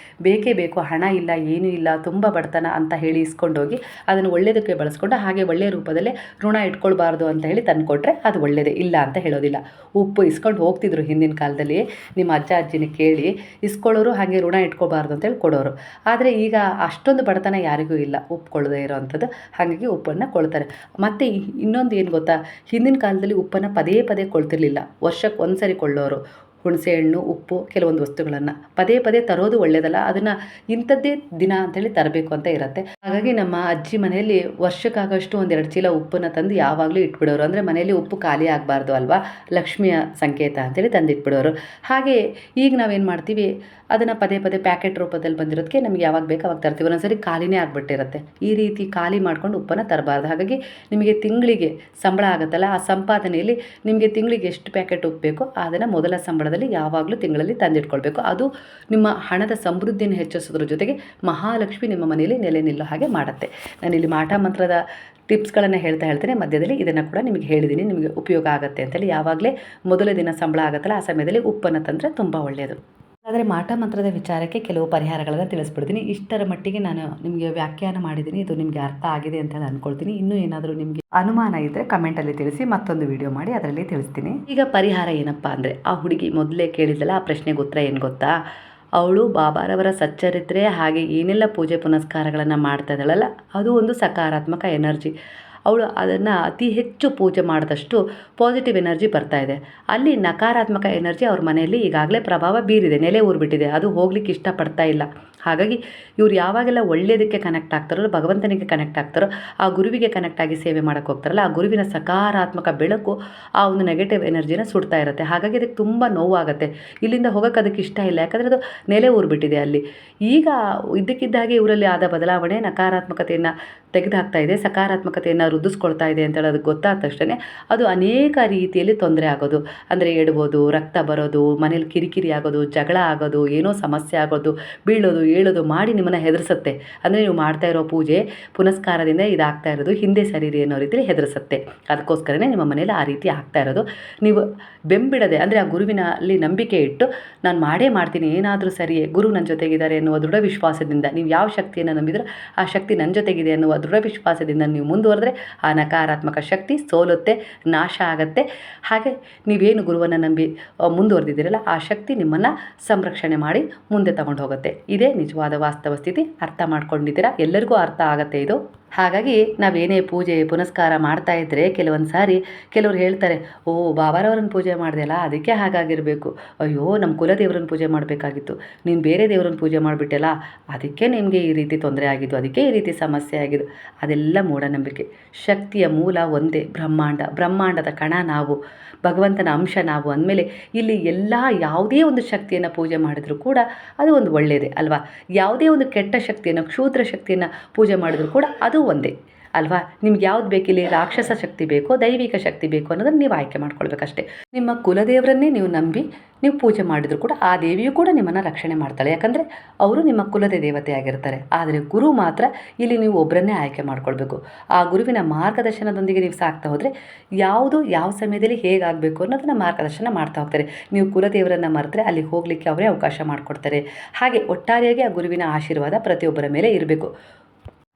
ಬೇಕೇ ಬೇಕು, ಹಣ ಇಲ್ಲ, ಏನೂ ಇಲ್ಲ, ತುಂಬ ಬಡತನ ಅಂತ ಹೇಳಿ ಇಸ್ಕೊಂಡೋಗಿ ಅದನ್ನು ಒಳ್ಳೆಯದಕ್ಕೆ ಬಳಸ್ಕೊಂಡು ಹಾಗೆ ಒಳ್ಳೆಯ ರೂಪದಲ್ಲೇ ಋಣ ಇಟ್ಕೊಳ್ಬಾರ್ದು ಅಂತ ಹೇಳಿ ತಂದುಕೊಟ್ರೆ ಅದು ಒಳ್ಳೆಯದೇ, ಇಲ್ಲ ಅಂತ ಹೇಳೋದಿಲ್ಲ. ಉಪ್ಪು ಇಸ್ಕೊಂಡು ಹೋಗ್ತಿದ್ರು ಹಿಂದಿನ ಕಾಲದಲ್ಲಿ. ನಿಮ್ಮ ಅಜ್ಜ ಅಜ್ಜಿನ ಕೇಳಿ ಇಸ್ಕೊಳ್ಳೋರು ಹಾಗೆ ಋಣ ಇಟ್ಕೊಳ್ಬಾರ್ದು ಅಂತೇಳಿ ಕೊಡೋರು. ಆದರೆ ಈಗ ಅಷ್ಟೊಂದು ಬಡತನ ಯಾರಿಗೂ ಇಲ್ಲ ಉಪ್ಪು ಕೊಳ್ಳದೇ ಇರೋವಂಥದ್ದು. ಹಾಗಾಗಿ ಉಪ್ಪನ್ನು ಕೊಳ್ತಾರೆ. ಮತ್ತು ಇನ್ನೊಂದು ಏನು ಗೊತ್ತಾ, ಹಿಂದಿನ ಕಾಲದಲ್ಲಿ ಉಪ್ಪನ್ನು ಪದೇ ಪದೇ ಕೊಳ್ತಿರ್ಲಿಲ್ಲ, ವರ್ಷಕ್ಕೆ ಒಂದು ಸರಿ ಕೊಳ್ಳೋರು. ಹುಣಸೆಹಣ್ಣು, ಉಪ್ಪು, ಕೆಲವೊಂದು ವಸ್ತುಗಳನ್ನು ಪದೇ ಪದೇ ತರೋದು ಒಳ್ಳೆಯದಲ್ಲ. ಅದನ್ನು ಇಂಥದ್ದೇ ದಿನ ಅಂಥೇಳಿ ತರಬೇಕು ಅಂತ ಇರುತ್ತೆ. ಹಾಗಾಗಿ ನಮ್ಮ ಅಜ್ಜಿ ಮನೆಯಲ್ಲಿ ವರ್ಷಕ್ಕಾಗಷ್ಟು 1-2 ಚೀಲ ಉಪ್ಪನ್ನು ತಂದು ಯಾವಾಗಲೂ ಇಟ್ಬಿಡೋರು. ಅಂದರೆ ಮನೆಯಲ್ಲಿ ಉಪ್ಪು ಖಾಲಿ ಆಗಬಾರ್ದು ಅಲ್ವಾ, ಲಕ್ಷ್ಮಿಯ ಸಂಕೇತ ಅಂತೇಳಿ ತಂದಿಟ್ಬಿಡೋರು. ಹಾಗೆ ಈಗ ನಾವೇನು ಮಾಡ್ತೀವಿ, ಅದನ್ನು ಪದೇ ಪದೇ ಪ್ಯಾಕೆಟ್ ರೂಪದಲ್ಲಿ ಬಂದಿರೋದಕ್ಕೆ ನಮ್ಗೆ ಯಾವಾಗ ಬೇಕು ಅವಾಗ ತರ್ತೀವಿ. ಒಂದೊಂದ್ಸರಿ ಖಾಲಿನೇ ಆಗಿಬಿಟ್ಟಿರುತ್ತೆ. ಈ ರೀತಿ ಖಾಲಿ ಮಾಡ್ಕೊಂಡು ಉಪ್ಪನ್ನು ತರಬಾರ್ದು. ಹಾಗಾಗಿ ನಿಮಗೆ ತಿಂಗಳಿಗೆ ಸಂಬಳ ಆಗುತ್ತಲ್ಲ, ಆ ಸಂಪಾದನೆಯಲ್ಲಿ ನಿಮಗೆ ತಿಂಗಳಿಗೆ ಎಷ್ಟು ಪ್ಯಾಕೆಟ್ ಉಪ್ಪು ಬೇಕೋ ಅದನ್ನು ಮೊದಲ ಸಂಬಳದಲ್ಲಿ ಯಾವಾಗಲೂ ತಿಂಗಳಲ್ಲಿ ತಂದಿಟ್ಕೊಳ್ಬೇಕು. ಅದು ನಿಮ್ಮ ಹಣದ ಸಮೃದ್ಧಿಯನ್ನು ಹೆಚ್ಚಿಸೋದ್ರ ಜೊತೆಗೆ ಮಹಾಲಕ್ಷ್ಮಿ ನಿಮ್ಮ ಮನೆಯಲ್ಲಿ ನೆಲೆ ನಿಲ್ಲೋ ಹಾಗೆ ಮಾಡುತ್ತೆ. ನಾನಿಲ್ಲಿ ಮಾಟ ಮಂತ್ರದ ಟಿಪ್ಸ್ಗಳನ್ನು ಹೇಳ್ತೇನೆ. ಮಧ್ಯದಲ್ಲಿ ಇದನ್ನು ಕೂಡ ನಿಮಗೆ ಹೇಳಿದ್ದೀನಿ, ನಿಮಗೆ ಉಪಯೋಗ ಆಗುತ್ತೆ ಅಂತೇಳಿ. ಯಾವಾಗಲೇ ಮೊದಲ ದಿನ ಸಂಬಳ ಆಗುತ್ತಲ್ಲ ಆ ಸಮಯದಲ್ಲಿ ಉಪ್ಪನ್ನು ತಂದರೆ ತುಂಬ ಒಳ್ಳೆಯದು. ಆದರೆ ಮಾಟ ಮಂತ್ರದ ವಿಚಾರಕ್ಕೆ ಕೆಲವು ಪರಿಹಾರಗಳನ್ನು ತಿಳಿಸ್ಬಿಡ್ತೀನಿ. ಇಷ್ಟರ ಮಟ್ಟಿಗೆ ನಾನು ನಿಮಗೆ ವ್ಯಾಖ್ಯಾನ ಮಾಡಿದ್ದೀನಿ, ಇದು ನಿಮಗೆ ಅರ್ಥ ಆಗಿದೆ ಅಂತ ಹೇಳಿ ಅಂದ್ಕೊಳ್ತೀನಿ. ಇನ್ನೂ ಏನಾದರೂ ನಿಮಗೆ ಅನುಮಾನ ಇದ್ದರೆ ಕಮೆಂಟಲ್ಲಿ ತಿಳಿಸಿ, ಮತ್ತೊಂದು ವಿಡಿಯೋ ಮಾಡಿ ಅದರಲ್ಲಿ ತಿಳಿಸ್ತೀನಿ. ಈಗ ಪರಿಹಾರ ಏನಪ್ಪ ಅಂದರೆ, ಆ ಹುಡುಗಿ ಮೊದಲೇ ಕೇಳಿದಲ್ಲ ಆ ಪ್ರಶ್ನೆಗೆ ಉತ್ತರ ಏನು ಗೊತ್ತಾ, ಅವಳು ಬಾಬಾರವರ ಸಚ್ಚರಿತ್ರೆ ಹಾಗೆ ಏನೆಲ್ಲ ಪೂಜೆ ಪುನಸ್ಕಾರಗಳನ್ನು ಮಾಡ್ತಾ ಇದ್ದಾಳಲ್ಲ ಅದು ಒಂದು ಸಕಾರಾತ್ಮಕ ಎನರ್ಜಿ. ಅವಳು ಅದನ್ನು ಅತಿ ಹೆಚ್ಚು ಪೂಜೆ ಮಾಡಿದಷ್ಟು ಪಾಸಿಟಿವ್ ಎನರ್ಜಿ ಬರ್ತಾ ಇದೆ. ಅಲ್ಲಿ ನಕಾರಾತ್ಮಕ ಎನರ್ಜಿ ಅವ್ರ ಮನೆಯಲ್ಲಿ ಈಗಾಗಲೇ ಪ್ರಭಾವ ಬೀರಿದೆ, ನೆಲೆ ಊರಿಬಿಟ್ಟಿದೆ, ಅದು ಹೋಗ್ಲಿಕ್ಕೆ ಇಷ್ಟಪಡ್ತಾ ಇಲ್ಲ. ಹಾಗಾಗಿ ಇವ್ರು ಯಾವಾಗೆಲ್ಲ ಒಳ್ಳೆಯದಕ್ಕೆ ಕನೆಕ್ಟ್ ಆಗ್ತಾರೋ, ಭಗವಂತನಿಗೆ ಕನೆಕ್ಟ್ ಆಗ್ತಾರೋ, ಆ ಗುರುವಿಗೆ ಕನೆಕ್ಟ್ ಆಗಿ ಸೇವೆ ಮಾಡೋಕ್ಕೆ ಹೋಗ್ತಾರಲ್ಲ, ಆ ಗುರುವಿನ ಸಕಾರಾತ್ಮಕ ಬೆಳಕು ಆ ಒಂದು ನೆಗೆಟಿವ್ ಎನರ್ಜಿನ ಸುಡ್ತಾ ಇರುತ್ತೆ. ಹಾಗಾಗಿ ಅದಕ್ಕೆ ತುಂಬ ನೋವಾಗುತ್ತೆ. ಇಲ್ಲಿಂದ ಹೋಗೋಕ್ಕೆ ಅದಕ್ಕೆ ಇಷ್ಟ ಇಲ್ಲ, ಯಾಕಂದರೆ ಅದು ನೆಲೆ ಊರಿಬಿಟ್ಟಿದೆ ಅಲ್ಲಿ. ಈಗ ಇದ್ದಕ್ಕಿದ್ದಾಗೆ ಇವರಲ್ಲಿ ಆದ ಬದಲಾವಣೆ ನಕಾರಾತ್ಮಕತೆಯನ್ನು ತೆಗೆದುಹಾಕ್ತಾ ಇದೆ, ಸಕಾರಾತ್ಮಕತೆಯನ್ನು ವೃದ್ಧಿಸ್ಕೊಳ್ತಾ ಇದೆ ಅಂತ ಹೇಳೋದು ಗೊತ್ತಾದ ತಕ್ಷಣ ಅದು ಅನೇಕ ರೀತಿಯಲ್ಲಿ ತೊಂದರೆ ಆಗೋದು. ಅಂದರೆ ಎಡ್ಬೋದು, ರಕ್ತ ಬರೋದು, ಮನೇಲಿ ಕಿರಿಕಿರಿ ಆಗೋದು, ಜಗಳ ಆಗೋದು, ಏನೋ ಸಮಸ್ಯೆ ಆಗೋದು, ಬೀಳೋದು ಹೇಳೋದು ಮಾಡಿ ನಿಮ್ಮನ್ನು ಹೆದರಿಸುತ್ತೆ. ಅಂದರೆ ನೀವು ಮಾಡ್ತಾ ಇರೋ ಪೂಜೆ ಪುನಸ್ಕಾರದಿಂದ ಇದಾಗ್ತಾ ಇರೋದು ಹಿಂದೆ ಸರಿರಿ ಅನ್ನೋ ರೀತಿಯಲ್ಲಿ ಹೆದರಿಸುತ್ತೆ. ಅದಕ್ಕೋಸ್ಕರನೇ ನಿಮ್ಮ ಮನೇಲಿ ಆ ರೀತಿ ಆಗ್ತಾ ಇರೋದು. ನೀವು ಬೆಂಬಿಡದೆ, ಅಂದರೆ ಆ ಗುರುವಿನಲ್ಲಿ ನಂಬಿಕೆ ಇಟ್ಟು ನಾನು ಮಾಡೇ ಮಾಡ್ತೀನಿ, ಏನಾದರೂ ಸರಿಯೇ, ಗುರು ನನ್ನ ಜೊತೆಗಿದ್ದಾರೆ ಎನ್ನುವ ದೃಢ ವಿಶ್ವಾಸದಿಂದ, ನೀವು ಯಾವ ಶಕ್ತಿಯನ್ನು ನಂಬಿದ್ರೋ ಆ ಶಕ್ತಿ ನನ್ನ ಜೊತೆಗಿದೆ ಅನ್ನುವ ದೃಢ ವಿಶ್ವಾಸದಿಂದ ನೀವು ಮುಂದುವರೆದ್ರೆ ಆ ನಕಾರಾತ್ಮಕ ಶಕ್ತಿ ಸೋಲುತ್ತೆ, ನಾಶ ಆಗುತ್ತೆ. ಹಾಗೆ ನೀವೇನು ಗುರುವನ್ನು ನಂಬಿ ಮುಂದುವರೆದಿದ್ದೀರಲ್ಲ ಆ ಶಕ್ತಿ ನಿಮ್ಮನ್ನು ಸಂರಕ್ಷಣೆ ಮಾಡಿ ಮುಂದೆ ತಗೊಂಡು ಹೋಗುತ್ತೆ. ಇದೇ ನಿಜವಾದ ವಾಸ್ತವ ಸ್ಥಿತಿ. ಅರ್ಥ ಮಾಡ್ಕೊಂಡಿದ್ದೀರಾ? ಎಲ್ಲರಿಗೂ ಅರ್ಥ ಆಗುತ್ತೆ ಇದು. ಹಾಗಾಗಿ ನಾವೇನೇ ಪೂಜೆ ಪುನಸ್ಕಾರ ಮಾಡ್ತಾ ಇದ್ದರೆ ಕೆಲವೊಂದು ಸಾರಿ ಕೆಲವ್ರು ಹೇಳ್ತಾರೆ, ಓ ಬಾಬಾರವ್ರನ್ನ ಪೂಜೆ ಮಾಡಿದೆಯಲ್ಲ ಅದಕ್ಕೆ ಹಾಗಾಗಿರಬೇಕು, ಅಯ್ಯೋ ನಮ್ಮ ಕುಲದೇವ್ರನ್ನ ಪೂಜೆ ಮಾಡಬೇಕಾಗಿತ್ತು, ನೀನು ಬೇರೆ ದೇವ್ರನ್ನ ಪೂಜೆ ಮಾಡಿಬಿಟ್ಟೆಲ್ಲ ಅದಕ್ಕೆ ನಿಮಗೆ ಈ ರೀತಿ ತೊಂದರೆ ಆಗಿದ್ದು, ಅದಕ್ಕೆ ಈ ರೀತಿ ಸಮಸ್ಯೆ ಆಗಿದ್ದು. ಅದೆಲ್ಲ ಮೂಢನಂಬಿಕೆ. ಶಕ್ತಿಯ ಮೂಲ ಒಂದೇ, ಬ್ರಹ್ಮಾಂಡದ ಕಣ ನಾವು, ಭಗವಂತನ ಅಂಶ ನಾವು ಅಂದಮೇಲೆ ಇಲ್ಲಿ ಎಲ್ಲ ಯಾವುದೇ ಒಂದು ಶಕ್ತಿಯನ್ನು ಪೂಜೆ ಮಾಡಿದರೂ ಕೂಡ ಅದು ಒಂದು ಒಳ್ಳೆಯದೇ ಅಲ್ವಾ. ಯಾವುದೇ ಒಂದು ಕೆಟ್ಟ ಶಕ್ತಿಯನ್ನು, ಕ್ಷುದ್ರ ಶಕ್ತಿಯನ್ನು ಪೂಜೆ ಮಾಡಿದರೂ ಕೂಡ ಅದು ಒಂದೇ. ಅಲ್ವಾ? ನಿಮ್ಗೆ ಯಾವ್ದು ಬೇಕಿಲ್ಲಿ, ರಾಕ್ಷಸ ಶಕ್ತಿ ಬೇಕೋ ದೈವಿಕ ಶಕ್ತಿ ಬೇಕು ಅನ್ನೋದನ್ನು ನೀವು ಆಯ್ಕೆ ಮಾಡ್ಕೊಳ್ಬೇಕಷ್ಟೇ. ನಿಮ್ಮ ಕುಲದೇವರನ್ನೇ ನೀವು ನಂಬಿ ನೀವು ಪೂಜೆ ಮಾಡಿದರೂ ಕೂಡ ಆ ದೇವಿಯು ಕೂಡ ನಿಮ್ಮನ್ನು ರಕ್ಷಣೆ ಮಾಡ್ತಾಳೆ, ಯಾಕಂದರೆ ಅವರು ನಿಮ್ಮ ಕುಲದ ದೇವತೆ ಆಗಿರ್ತಾರೆ. ಆದರೆ ಗುರು ಮಾತ್ರ ಇಲ್ಲಿ ನೀವು ಒಬ್ಬರನ್ನೇ ಆಯ್ಕೆ ಮಾಡ್ಕೊಳ್ಬೇಕು. ಆ ಗುರುವಿನ ಮಾರ್ಗದರ್ಶನದೊಂದಿಗೆ ನೀವು ಸಾಕ್ತಾ ಹೋದರೆ ಯಾವುದು ಯಾವ ಸಮಯದಲ್ಲಿ ಹೇಗಾಗಬೇಕು ಅನ್ನೋದನ್ನು ಮಾರ್ಗದರ್ಶನ ಮಾಡ್ತಾ ಹೋಗ್ತಾರೆ. ನೀವು ಕುಲದೇವರನ್ನು ಮರೆತರೆ ಅಲ್ಲಿ ಹೋಗಲಿಕ್ಕೆ ಅವರೇ ಅವಕಾಶ ಮಾಡಿಕೊಡ್ತಾರೆ. ಹಾಗೆ ಒಟ್ಟಾರೆಯಾಗಿ ಆ ಗುರುವಿನ ಆಶೀರ್ವಾದ ಪ್ರತಿಯೊಬ್ಬರ ಮೇಲೆ ಇರಬೇಕು.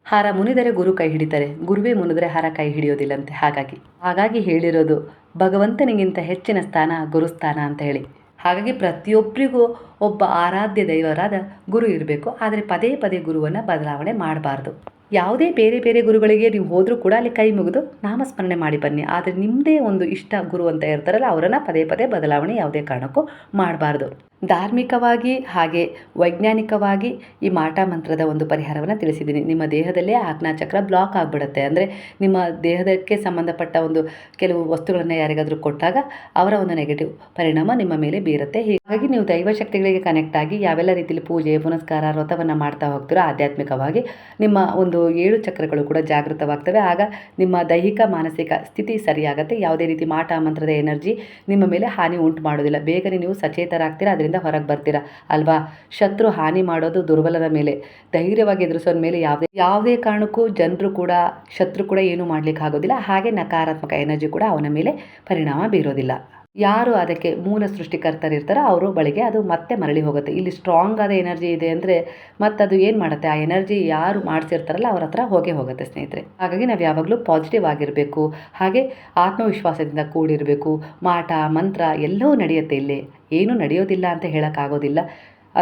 ಹಾರ ಮುನಿದರೆ ಗುರು ಕೈ ಹಿಡಿತಾರೆ, ಗುರುವೇ ಮುನಿದರೆ ಹಾರ ಕೈ ಹಿಡಿಯೋದಿಲ್ಲಂತೆ. ಹಾಗಾಗಿ ಹೇಳಿರೋದು ಭಗವಂತನಿಗಿಂತ ಹೆಚ್ಚಿನ ಸ್ಥಾನ ಗುರುಸ್ಥಾನ ಅಂತ ಹೇಳಿ. ಹಾಗಾಗಿ ಪ್ರತಿಯೊಬ್ಬರಿಗೂ ಒಬ್ಬ ಆರಾಧ್ಯ ದೈವರಾದ ಗುರು ಇರಬೇಕು. ಆದರೆ ಪದೇ ಪದೇ ಗುರುವನ್ನು ಬದಲಾವಣೆ ಮಾಡಬಾರ್ದು. ಯಾವುದೇ ಬೇರೆ ಬೇರೆ ಗುರುಗಳಿಗೆ ನೀವು ಹೋದರೂ ಕೂಡ ಅಲ್ಲಿ ಕೈ ಮುಗಿದು ನಾಮಸ್ಮರಣೆ ಮಾಡಿ ಬನ್ನಿ. ಆದರೆ ನಿಮ್ಮದೇ ಒಂದು ಇಷ್ಟ ಗುರು ಅಂತ ಇರ್ತಾರಲ್ಲ, ಅವರನ್ನು ಪದೇ ಪದೇ ಬದಲಾವಣೆ ಯಾವುದೇ ಕಾರಣಕ್ಕೂ ಮಾಡಬಾರ್ದು. ಧಾರ್ಮಿಕವಾಗಿ ಹಾಗೆ ವೈಜ್ಞಾನಿಕವಾಗಿ ಈ ಮಾಟ ಮಂತ್ರದ ಒಂದು ಪರಿಹಾರವನ್ನು ತಿಳಿಸಿದ್ದೀನಿ. ನಿಮ್ಮ ದೇಹದಲ್ಲೇ ಆಜ್ಞಾಚಕ್ರ ಬ್ಲಾಕ್ ಆಗಿಬಿಡುತ್ತೆ. ಅಂದರೆ ನಿಮ್ಮ ದೇಹದಕ್ಕೆ ಸಂಬಂಧಪಟ್ಟ ಒಂದು ಕೆಲವು ವಸ್ತುಗಳನ್ನು ಯಾರಿಗಾದರೂ ಕೊಟ್ಟಾಗ ಅವರ ಒಂದು ನೆಗೆಟಿವ್ ಪರಿಣಾಮ ನಿಮ್ಮ ಮೇಲೆ ಬೀರುತ್ತೆ. ಹೀಗಾಗಿ ನೀವು ದೈವಶಕ್ತಿಗಳಿಗೆ ಕನೆಕ್ಟ್ ಆಗಿ ಯಾವೆಲ್ಲ ರೀತಿಯಲ್ಲಿ ಪೂಜೆ ಪುನಸ್ಕಾರ ವ್ರತವನ್ನು ಮಾಡ್ತಾ ಹೋಗ್ತೀರೋ ಆಧ್ಯಾತ್ಮಿಕವಾಗಿ ನಿಮ್ಮ ಒಂದು 7 ಚಕ್ರಗಳು ಕೂಡ ಜಾಗೃತವಾಗ್ತವೆ. ಆಗ ನಿಮ್ಮ ದೈಹಿಕ ಮಾನಸಿಕ ಸ್ಥಿತಿ ಸರಿಯಾಗುತ್ತೆ. ಯಾವುದೇ ರೀತಿ ಮಾಟ ಮಂತ್ರದ ಎನರ್ಜಿ ನಿಮ್ಮ ಮೇಲೆ ಹಾನಿ ಉಂಟು ಮಾಡೋದಿಲ್ಲ. ಬೇಗನೆ ನೀವು ಸಚೇತರಾಗ್ತೀರಾ, ಅದರಿಂದ ಹೊರಗೆ ಬರ್ತೀರಾ ಅಲ್ವಾ? ಶತ್ರು ಹಾನಿ ಮಾಡೋದು ದುರ್ಬಲರ ಮೇಲೆ, ಧೈರ್ಯವಾಗಿ ಎದುರಿಸೋದ ಮೇಲೆ ಯಾವುದೇ ಕಾರಣಕ್ಕೂ ಶತ್ರು ಕೂಡ ಏನೂ ಮಾಡ್ಲಿಕ್ಕೆ ಆಗೋದಿಲ್ಲ. ಹಾಗೆ ನಕಾರಾತ್ಮಕ ಎನರ್ಜಿ ಕೂಡ ಅವನ ಮೇಲೆ ಪರಿಣಾಮ ಬೀರೋದಿಲ್ಲ. ಯಾರು ಅದಕ್ಕೆ ಮೂಲ ಸೃಷ್ಟಿಕರ್ತರಿರ್ತಾರೋ ಅವರು ಬಳಿಗೆ ಅದು ಮತ್ತೆ ಮರಳಿ ಹೋಗುತ್ತೆ. ಇಲ್ಲಿ ಸ್ಟ್ರಾಂಗ್ ಆದ ಎನರ್ಜಿ ಇದೆ ಅಂದರೆ ಮತ್ತೆ ಅದು ಏನು ಮಾಡುತ್ತೆ, ಆ ಎನರ್ಜಿ ಯಾರು ಮಾಡಿಸಿರ್ತಾರಲ್ಲ ಅವ್ರ ಹತ್ರ ಹೋಗುತ್ತೆ ಸ್ನೇಹಿತರೆ. ಹಾಗಾಗಿ ನಾವು ಯಾವಾಗಲೂ ಪಾಸಿಟಿವ್ ಆಗಿರಬೇಕು, ಹಾಗೆ ಆತ್ಮವಿಶ್ವಾಸದಿಂದ ಕೂಡಿರಬೇಕು. ಮಾಟ ಮಂತ್ರ ಎಲ್ಲವೂ ನಡೆಯುತ್ತೆ. ಇಲ್ಲಿ ಏನೂ ನಡೆಯೋದಿಲ್ಲ ಅಂತ ಹೇಳೋಕ್ಕಾಗೋದಿಲ್ಲ.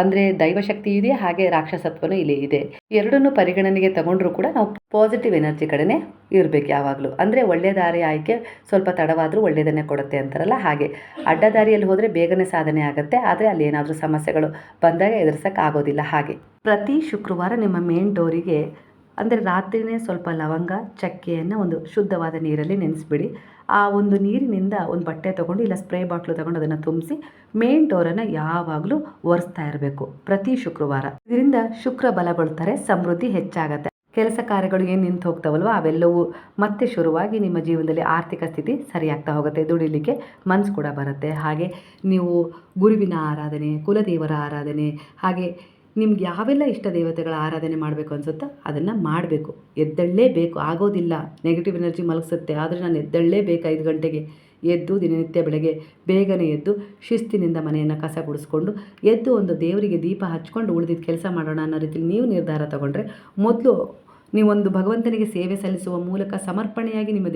ಅಂದರೆ ದೈವಶಕ್ತಿ ಇದೆ, ಹಾಗೆ ರಾಕ್ಷಸತ್ವನೂ ಇಲ್ಲಿ ಇದೆ. ಎರಡನ್ನೂ ಪರಿಗಣನೆಗೆ ತಗೊಂಡ್ರೂ ಕೂಡ ನಾವು ಪಾಸಿಟಿವ್ ಎನರ್ಜಿ ಕಡೆನೇ ಇರಬೇಕು ಯಾವಾಗಲೂ. ಅಂದರೆ ಒಳ್ಳೆಯ ದಾರಿ ಆಯ್ಕೆ ಸ್ವಲ್ಪ ತಡವಾದರೂ ಒಳ್ಳೆಯದನ್ನೇ ಕೊಡುತ್ತೆ ಅಂತಾರಲ್ಲ, ಹಾಗೆ ಅಡ್ಡ ದಾರಿಯಲ್ಲಿ ಹೋದರೆ ಬೇಗನೆ ಸಾಧನೆ ಆಗುತ್ತೆ. ಆದರೆ ಅಲ್ಲಿ ಏನಾದರೂ ಸಮಸ್ಯೆಗಳು ಬಂದಾಗ ಎದುರಿಸೋಕ್ಕಾಗೋದಿಲ್ಲ. ಹಾಗೆ ಪ್ರತಿ ಶುಕ್ರವಾರ ನಿಮ್ಮ ಮೇನ್ ಡೋರಿಗೆ ಅಂದರೆ ರಾತ್ರಿಯೇ ಸ್ವಲ್ಪ ಲವಂಗ ಚಕ್ಕೆಯನ್ನು ಒಂದು ಶುದ್ಧವಾದ ನೀರಲ್ಲಿ ನೆನೆಸ್ಬಿಡಿ. ಆ ಒಂದು ನೀರಿನಿಂದ ಒಂದು ಬಟ್ಟೆ ತೊಗೊಂಡು ಇಲ್ಲ ಸ್ಪ್ರೇ ಬಾಟ್ಲು ತೊಗೊಂಡು ಅದನ್ನು ತುಂಬಿಸಿ ಮೇನ್ ಡೋರನ್ನು ಯಾವಾಗಲೂ ಒರೆಸ್ತಾ ಇರಬೇಕು ಪ್ರತಿ ಶುಕ್ರವಾರ. ಇದರಿಂದ ಶುಕ್ರ ಬಲಗೊಳ್ತಾರೆ, ಸಮೃದ್ಧಿ ಹೆಚ್ಚಾಗತ್ತೆ. ಕೆಲಸ ಕಾರ್ಯಗಳು ಏನು ನಿಂತು ಹೋಗ್ತಾವಲ್ವ ಅವೆಲ್ಲವೂ ಮತ್ತೆ ಶುರುವಾಗಿ ನಿಮ್ಮ ಜೀವನದಲ್ಲಿ ಆರ್ಥಿಕ ಸ್ಥಿತಿ ಸರಿಯಾಗ್ತಾ ಹೋಗುತ್ತೆ. ದುಡಿಲಿಕ್ಕೆ ಮನಸ್ಸು ಕೂಡ ಬರುತ್ತೆ. ಹಾಗೆ ನೀವು ಗುರುವಿನ ಆರಾಧನೆ, ಕುಲದೇವರ ಆರಾಧನೆ, ಹಾಗೆ ನಿಮ್ಗೆ ಯಾವೆಲ್ಲ ಇಷ್ಟ ದೇವತೆಗಳ ಆರಾಧನೆ ಮಾಡಬೇಕು ಅನಿಸುತ್ತೋ ಅದನ್ನು ಮಾಡಬೇಕು. ಎದ್ದೇಳಲೇಬೇಕು. ಆಗೋದಿಲ್ಲ, ನೆಗೆಟಿವ್ ಎನರ್ಜಿ ಮಲಗಿಸುತ್ತೆ. ಆದರೆ ನಾನು ಎದ್ದೇಳಲೇಬೇಕು 5 ಗಂಟೆಗೆ ಎದ್ದು ದಿನನಿತ್ಯ ಬೆಳಗ್ಗೆ ಬೇಗನೆ ಎದ್ದು ಶಿಸ್ತಿನಿಂದ ಮನೆಯನ್ನು ಕಸ ಗುಡಿಸ್ಕೊಂಡು ಎದ್ದು ಒಂದು ದೇವರಿಗೆ ದೀಪ ಹಚ್ಕೊಂಡು ಉಳಿದಿದ್ದ ಕೆಲಸ ಮಾಡೋಣ ಅನ್ನೋ ರೀತಿಯಲ್ಲಿ ನೀವು ನಿರ್ಧಾರ ತಗೊಂಡ್ರೆ, ಮೊದಲು ನೀವೊಂದು ಭಗವಂತನಿಗೆ ಸೇವೆ ಸಲ್ಲಿಸುವ ಮೂಲಕ ಸಮರ್ಪಣೆಯಾಗಿ ನಿಮ್ಮ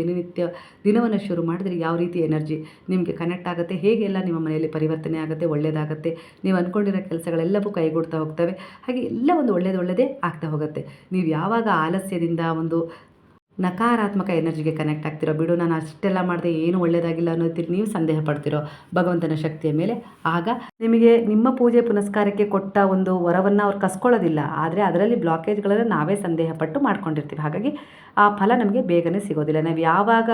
ದಿನವನ್ನು ಶುರು ಮಾಡಿದ್ರೆ ಯಾವ ರೀತಿ ಎನರ್ಜಿ ನಿಮಗೆ ಕನೆಕ್ಟ್ ಆಗುತ್ತೆ, ಹೇಗೆಲ್ಲ ನಿಮ್ಮ ಮನೆಯಲ್ಲಿ ಪರಿವರ್ತನೆ ಆಗುತ್ತೆ, ಒಳ್ಳೆಯದಾಗುತ್ತೆ. ನೀವು ಅಂದ್ಕೊಂಡಿರೋ ಕೆಲಸಗಳೆಲ್ಲವೂ ಕೈಗೂಡ್ತಾ ಹೋಗ್ತವೆ. ಹಾಗೆ ಎಲ್ಲ ಒಂದು ಒಳ್ಳೆಯದೇ ಆಗ್ತಾ ಹೋಗುತ್ತೆ. ನೀವು ಯಾವಾಗ ಆಲಸ್ಯದಿಂದ ಒಂದು ನಕಾರಾತ್ಮಕ ಎನರ್ಜಿಗೆ ಕನೆಕ್ಟ್ ಆಗ್ತಿರೋ, ಬಿಡು ನಾನು ಅಷ್ಟೆಲ್ಲ ಮಾಡಿದೆ ಏನು ಒಳ್ಳೆಯದಾಗಿಲ್ಲ ಅನ್ನೋದು ನೀವು ಸಂದೇಹ ಪಡ್ತಿರೋ ಭಗವಂತನ ಶಕ್ತಿಯ ಮೇಲೆ, ಆಗ ನಿಮಗೆ ನಿಮ್ಮ ಪೂಜೆ ಪುನಸ್ಕಾರಕ್ಕೆ ಕೊಟ್ಟ ಒಂದು ವರವನ್ನು ಅವ್ರು ಕಸ್ಕೊಳ್ಳೋದಿಲ್ಲ. ಆದರೆ ಅದರಲ್ಲಿ ಬ್ಲಾಕೇಜ್ಗಳನ್ನು ನಾವೇ ಸಂದೇಹ ಪಟ್ಟು ಮಾಡ್ಕೊಂಡಿರ್ತೀವಿ. ಹಾಗಾಗಿ ಆ ಫಲ ನಮಗೆ ಬೇಗನೆ ಸಿಗೋದಿಲ್ಲ. ನಾವು ಯಾವಾಗ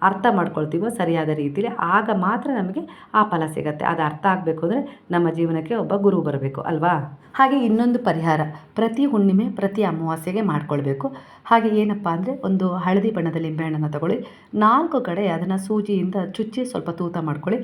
ಅರ್ಥ ಮಾಡ್ಕೊಳ್ತೀವೋ ಸರಿಯಾದ ರೀತಿಯಲ್ಲಿ ಆಗ ಮಾತ್ರ ನಮಗೆ ಆ ಫಲ ಸಿಗುತ್ತೆ. ಅದು ಅರ್ಥ ಆಗಬೇಕು ಅಂದರೆ ನಮ್ಮ ಜೀವನಕ್ಕೆ ಒಬ್ಬ ಗುರು ಬರಬೇಕು ಅಲ್ವಾ? ಹಾಗೆ ಇನ್ನೊಂದು ಪರಿಹಾರ, ಪ್ರತಿ ಹುಣ್ಣಿಮೆ ಪ್ರತಿ ಅಮಾವಾಸ್ಯೆಗೆ ಮಾಡ್ಕೊಳ್ಬೇಕು. ಹಾಗೆ ಏನಪ್ಪ ಅಂದರೆ ಒಂದು ಹಳದಿ ಬಣ್ಣದ ಲಿಂಬೆಹಣ್ಣನ್ನು ತಗೊಳ್ಳಿ, 4 ಕಡೆ ಅದನ್ನು ಸೂಜಿಯಿಂದ ಚುಚ್ಚಿ ಸ್ವಲ್ಪ ತೂತ ಮಾಡ್ಕೊಳ್ಳಿ.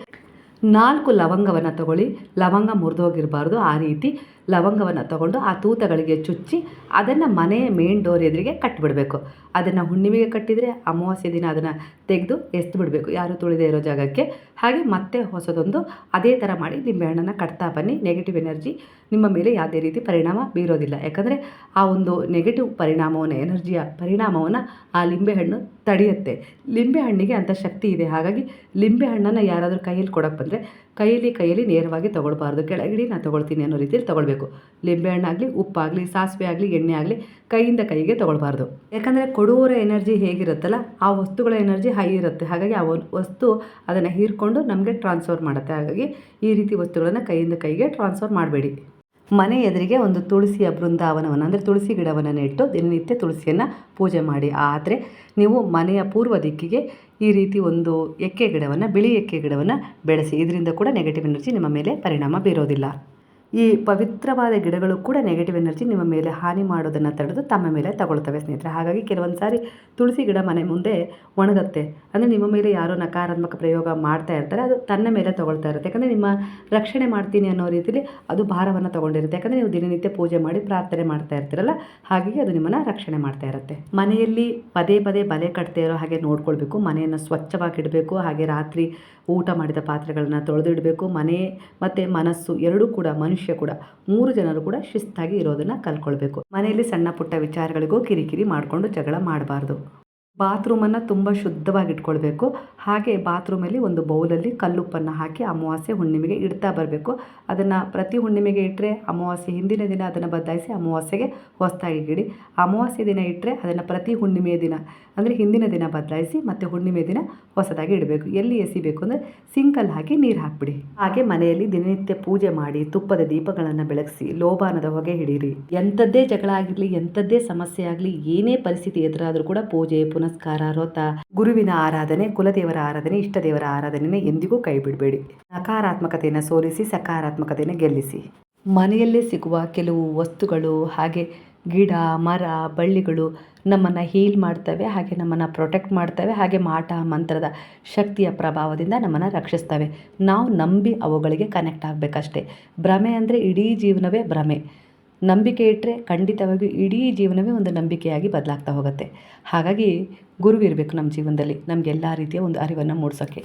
4 ಲವಂಗವನ್ನು ತಗೊಳ್ಳಿ, ಲವಂಗ ಮುರಿದೋಗಿರಬಾರ್ದು. ಆ ರೀತಿ ಲವಂಗವನ್ನು ತಗೊಂಡು ಆ ತೂತಗಳಿಗೆ ಚುಚ್ಚಿ ಅದನ್ನು ಮನೆಯ ಮೇನ್ ಡೋರ್ ಎದುರಿಗೆ ಕಟ್ಟಿಬಿಡಬೇಕು. ಅದನ್ನು ಹುಣ್ಣಿಮೆಗೆ ಕಟ್ಟಿದರೆ ಅಮಾವಾಸ್ಯೆ ದಿನ ಅದನ್ನು ತೆಗೆದು ಎಸ್ದು ಬಿಡಬೇಕು, ಯಾರು ತುಳಿದೇ ಇರೋ ಜಾಗಕ್ಕೆ. ಹಾಗೆ ಮತ್ತೆ ಹೊಸದೊಂದು ಅದೇ ಥರ ಮಾಡಿ ಲಿಂಬೆಹಣ್ಣನ್ನು ಕಟ್ತಾ ಬನ್ನಿ. ನೆಗೆಟಿವ್ ಎನರ್ಜಿ ನಿಮ್ಮ ಮೇಲೆ ಯಾವುದೇ ರೀತಿ ಪರಿಣಾಮ ಬೀರೋದಿಲ್ಲ. ಯಾಕಂದರೆ ಆ ಒಂದು ನೆಗೆಟಿವ್ ಪರಿಣಾಮವನ್ನು, ಎನರ್ಜಿಯ ಪರಿಣಾಮವನ್ನು ಆ ಲಿಂಬೆಹಣ್ಣು ತಡೆಯುತ್ತೆ. ಲಿಂಬೆಹಣ್ಣಿಗೆ ಅಂಥ ಶಕ್ತಿ ಇದೆ. ಹಾಗಾಗಿ ಲಿಂಬೆಹಣ್ಣನ್ನು ಯಾರಾದರೂ ಕೈಯಲ್ಲಿ ಕೊಡೋಕ್ಕೆ ಬಂದರೆ ಕೈಯಲ್ಲಿ ನೇರವಾಗಿ ತೊಗೊಳ್ಬಾರ್ದು, ಕೆಳಗಿಡಿ ನಾನು ತೊಗೊಳ್ತೀನಿ ಅನ್ನೋ ರೀತಿಯಲ್ಲಿ ತೊಗೊಳ್ಬೇಕು. ಲಿಂಬೆಹಣ್ಣಾಗಲಿ, ಉಪ್ಪಾಗಲಿ, ಸಾಸಿವೆ ಆಗಲಿ, ಎಣ್ಣೆ ಆಗಲಿ ಕೈಯಿಂದ ಕೈಗೆ ತೊಗೊಳ್ಬಾರ್ದು. ಯಾಕಂದರೆ ಕೊಡುವವರ ಎನರ್ಜಿ ಹೇಗಿರುತ್ತಲ್ಲ ಆ ವಸ್ತುಗಳ ಎನರ್ಜಿ ಹೈ ಇರುತ್ತೆ. ಹಾಗಾಗಿ ಆ ವಸ್ತು ಅದನ್ನು ಹೀರ್ಕೊಂಡು ನಮಗೆ ಟ್ರಾನ್ಸ್ಫರ್ ಮಾಡುತ್ತೆ. ಹಾಗಾಗಿ ಈ ರೀತಿ ವಸ್ತುಗಳನ್ನು ಕೈಯಿಂದ ಕೈಗೆ ಟ್ರಾನ್ಸ್ಫರ್ ಮಾಡಬೇಡಿ. ಮನೆ ಎದುರಿಗೆ ಒಂದು ತುಳಸಿಯ ಬೃಂದಾವನವನ್ನು ಅಂದರೆ ತುಳಸಿ ಗಿಡವನ್ನು ನೆಟ್ಟು ದಿನನಿತ್ಯ ತುಳಸಿಯನ್ನು ಪೂಜೆ ಮಾಡಿ. ಆದರೆ ನೀವು ಮನೆಯ ಪೂರ್ವ ದಿಕ್ಕಿಗೆ ಈ ರೀತಿ ಒಂದು ಬಿಳಿ ಎಕ್ಕೆ ಗಿಡವನ್ನು ಬೆಳೆಸಿ. ಇದರಿಂದ ಕೂಡ ನೆಗೆಟಿವ್ ಎನರ್ಜಿ ನಿಮ್ಮ ಮೇಲೆ ಪರಿಣಾಮ ಬೀರೋದಿಲ್ಲ. ಈ ಪವಿತ್ರವಾದ ಗಿಡಗಳು ಕೂಡ ನೆಗೆಟಿವ್ ಎನರ್ಜಿ ನಿಮ್ಮ ಮೇಲೆ ಹಾನಿ ಮಾಡೋದನ್ನು ತಡೆದು ತಮ್ಮ ಮೇಲೆ ತಗೊಳ್ತವೆ ಸ್ನೇಹಿತರೆ. ಹಾಗಾಗಿ ಕೆಲವೊಂದು ಸಾರಿ ತುಳಸಿ ಗಿಡ ಮನೆ ಮುಂದೆ ಒಣಗುತ್ತೆ ಅಂದರೆ ನಿಮ್ಮ ಮೇಲೆ ಯಾರೋ ನಕಾರಾತ್ಮಕ ಪ್ರಯೋಗ ಮಾಡ್ತಾ ಇರ್ತಾರೆ, ಅದು ತನ್ನ ಮೇಲೆ ತಗೊಳ್ತಾ ಇರುತ್ತೆ. ಯಾಕಂದರೆ ನಿಮ್ಮ ರಕ್ಷಣೆ ಮಾಡ್ತೀನಿ ಅನ್ನೋ ರೀತಿಯಲ್ಲಿ ಅದು ಭಾರವನ್ನು ತೊಗೊಂಡಿರುತ್ತೆ. ಯಾಕಂದರೆ ನೀವು ದಿನನಿತ್ಯ ಪೂಜೆ ಮಾಡಿ ಪ್ರಾರ್ಥನೆ ಮಾಡ್ತಾ ಇರ್ತೀರಲ್ಲ, ಹಾಗಾಗಿ ಅದು ನಿಮ್ಮನ್ನು ರಕ್ಷಣೆ ಮಾಡ್ತಾ ಇರುತ್ತೆ. ಮನೆಯಲ್ಲಿ ಪದೇ ಪದೇ ಬಲೆ ಕಟ್ತಾ ಇರೋ ಹಾಗೆ ನೋಡ್ಕೊಳ್ಬೇಕು. ಮನೆಯನ್ನು ಸ್ವಚ್ಛವಾಗಿಡಬೇಕು. ಹಾಗೆ ರಾತ್ರಿ ಊಟ ಮಾಡಿದ ಪಾತ್ರೆಗಳನ್ನು ತೊಳೆದಿಡಬೇಕು. ಮನೆ ಮತ್ತು ಮನಸ್ಸು ಎರಡೂ ಕೂಡ, ಮನುಷ್ಯ ಕೂಡ, 3 ಜನರು ಕೂಡ ಶಿಸ್ತಾಗಿ ಇರೋದನ್ನು ಕಲ್ಕೊಳ್ಬೇಕು. ಮನೆಯಲ್ಲಿ ಸಣ್ಣ ಪುಟ್ಟ ವಿಚಾರಗಳಿಗೂ ಕಿರಿಕಿರಿ ಮಾಡಿಕೊಂಡು ಜಗಳ ಮಾಡಬಾರ್ದು. ಬಾತ್ರೂಮನ್ನು ತುಂಬ ಶುದ್ಧವಾಗಿ ಇಟ್ಕೊಳ್ಬೇಕು. ಹಾಗೆ ಬಾತ್ರೂಮಲ್ಲಿ ಒಂದು ಬೌಲಲ್ಲಿ ಕಲ್ಲುಪ್ಪನ್ನು ಹಾಕಿ ಅಮಾವಾಸ್ಯೆ ಹುಣ್ಣಿಮೆಗೆ ಇಡ್ತಾ ಬರಬೇಕು. ಅದನ್ನು ಪ್ರತಿ ಹುಣ್ಣಿಮೆಗೆ ಇಟ್ಟರೆ ಅಮಾವಾಸ್ಯೆ ಹಿಂದಿನ ದಿನ ಅದನ್ನು ಬದಲಾಯಿಸಿ ಅಮಾವಾಸ್ಯೆಗೆ ಹೊಸದಾಗಿ ಇಡಿ. ಅಮಾವಾಸ್ಯೆ ದಿನ ಇಟ್ಟರೆ ಅದನ್ನು ಪ್ರತಿ ಹುಣ್ಣಿಮೆಯ ದಿನ ಅಂದರೆ ಹಿಂದಿನ ದಿನ ಬದಲಾಯಿಸಿ ಮತ್ತು ಹುಣ್ಣಿಮೆ ದಿನ ಹೊಸದಾಗಿ ಇಡಬೇಕು. ಎಲ್ಲಿ ಎಸಿಬೇಕು ಅಂದರೆ ಸಿಂಕಲ್ಲಿ ಹಾಕಿ ನೀರು ಹಾಕಿಬಿಡಿ. ಹಾಗೆ ಮನೆಯಲ್ಲಿ ದಿನನಿತ್ಯ ಪೂಜೆ ಮಾಡಿ ತುಪ್ಪದ ದೀಪಗಳನ್ನು ಬೆಳಗಿಸಿ ಲೋಬಾನದ ಹೊಗೆ ಹಿಡೀರಿ. ಎಂಥದ್ದೇ ಜಗಳ ಆಗಿರಲಿ, ಎಂಥದ್ದೇ ಸಮಸ್ಯೆ ಆಗಲಿ, ಏನೇ ಪರಿಸ್ಥಿತಿ ಎದುರಾದರೂ ಕೂಡ ಪೂಜೆ, ಪುನಸ್ಕಾರ, ವ್ರತ, ಗುರುವಿನ ಆರಾಧನೆ, ಕುಲದೇವರ ಆರಾಧನೆ, ಇಷ್ಟ ದೇವರ ಆರಾಧನೆಯನ್ನು ಎಂದಿಗೂ ಕೈ ಬಿಡಬೇಡಿ. ನಕಾರಾತ್ಮಕತೆಯನ್ನು ಸೋಲಿಸಿ ಸಕಾರಾತ್ಮಕತೆಯನ್ನು ಗೆಲ್ಲಿಸಿ. ಮನೆಯಲ್ಲೇ ಸಿಗುವ ಕೆಲವು ವಸ್ತುಗಳು ಹಾಗೆ ಗಿಡ, ಮರ, ಬಳ್ಳಿಗಳು ನಮ್ಮನ್ನು ಹೀಲ್ ಮಾಡ್ತವೆ, ಹಾಗೆ ನಮ್ಮನ್ನು ಪ್ರೊಟೆಕ್ಟ್ ಮಾಡ್ತವೆ. ಹಾಗೆ ಮಾಟ ಮಂತ್ರದ ಶಕ್ತಿಯ ಪ್ರಭಾವದಿಂದ ನಮ್ಮನ್ನು ರಕ್ಷಿಸ್ತವೆ. ನಾವು ನಂಬಿ ಅವುಗಳಿಗೆ ಕನೆಕ್ಟ್ ಆಗಬೇಕಷ್ಟೇ. ಭ್ರಮೆ ಅಂದರೆ ಇಡೀ ಜೀವನವೇ ಭ್ರಮೆ. ನಂಬಿಕೆ ಇಟ್ಟರೆ ಖಂಡಿತವಾಗಿಯೂ ಇಡೀ ಜೀವನವೇ ಒಂದು ನಂಬಿಕೆಯಾಗಿ ಬದಲಾಗ್ತಾ ಹೋಗುತ್ತೆ. ಹಾಗಾಗಿ ಗುರುವಿರಬೇಕು ನಮ್ಮ ಜೀವನದಲ್ಲಿ, ನಮಗೆಲ್ಲ ರೀತಿಯ ಒಂದು ಅರಿವನ್ನು ಮೂಡಿಸೋಕ್ಕೆ.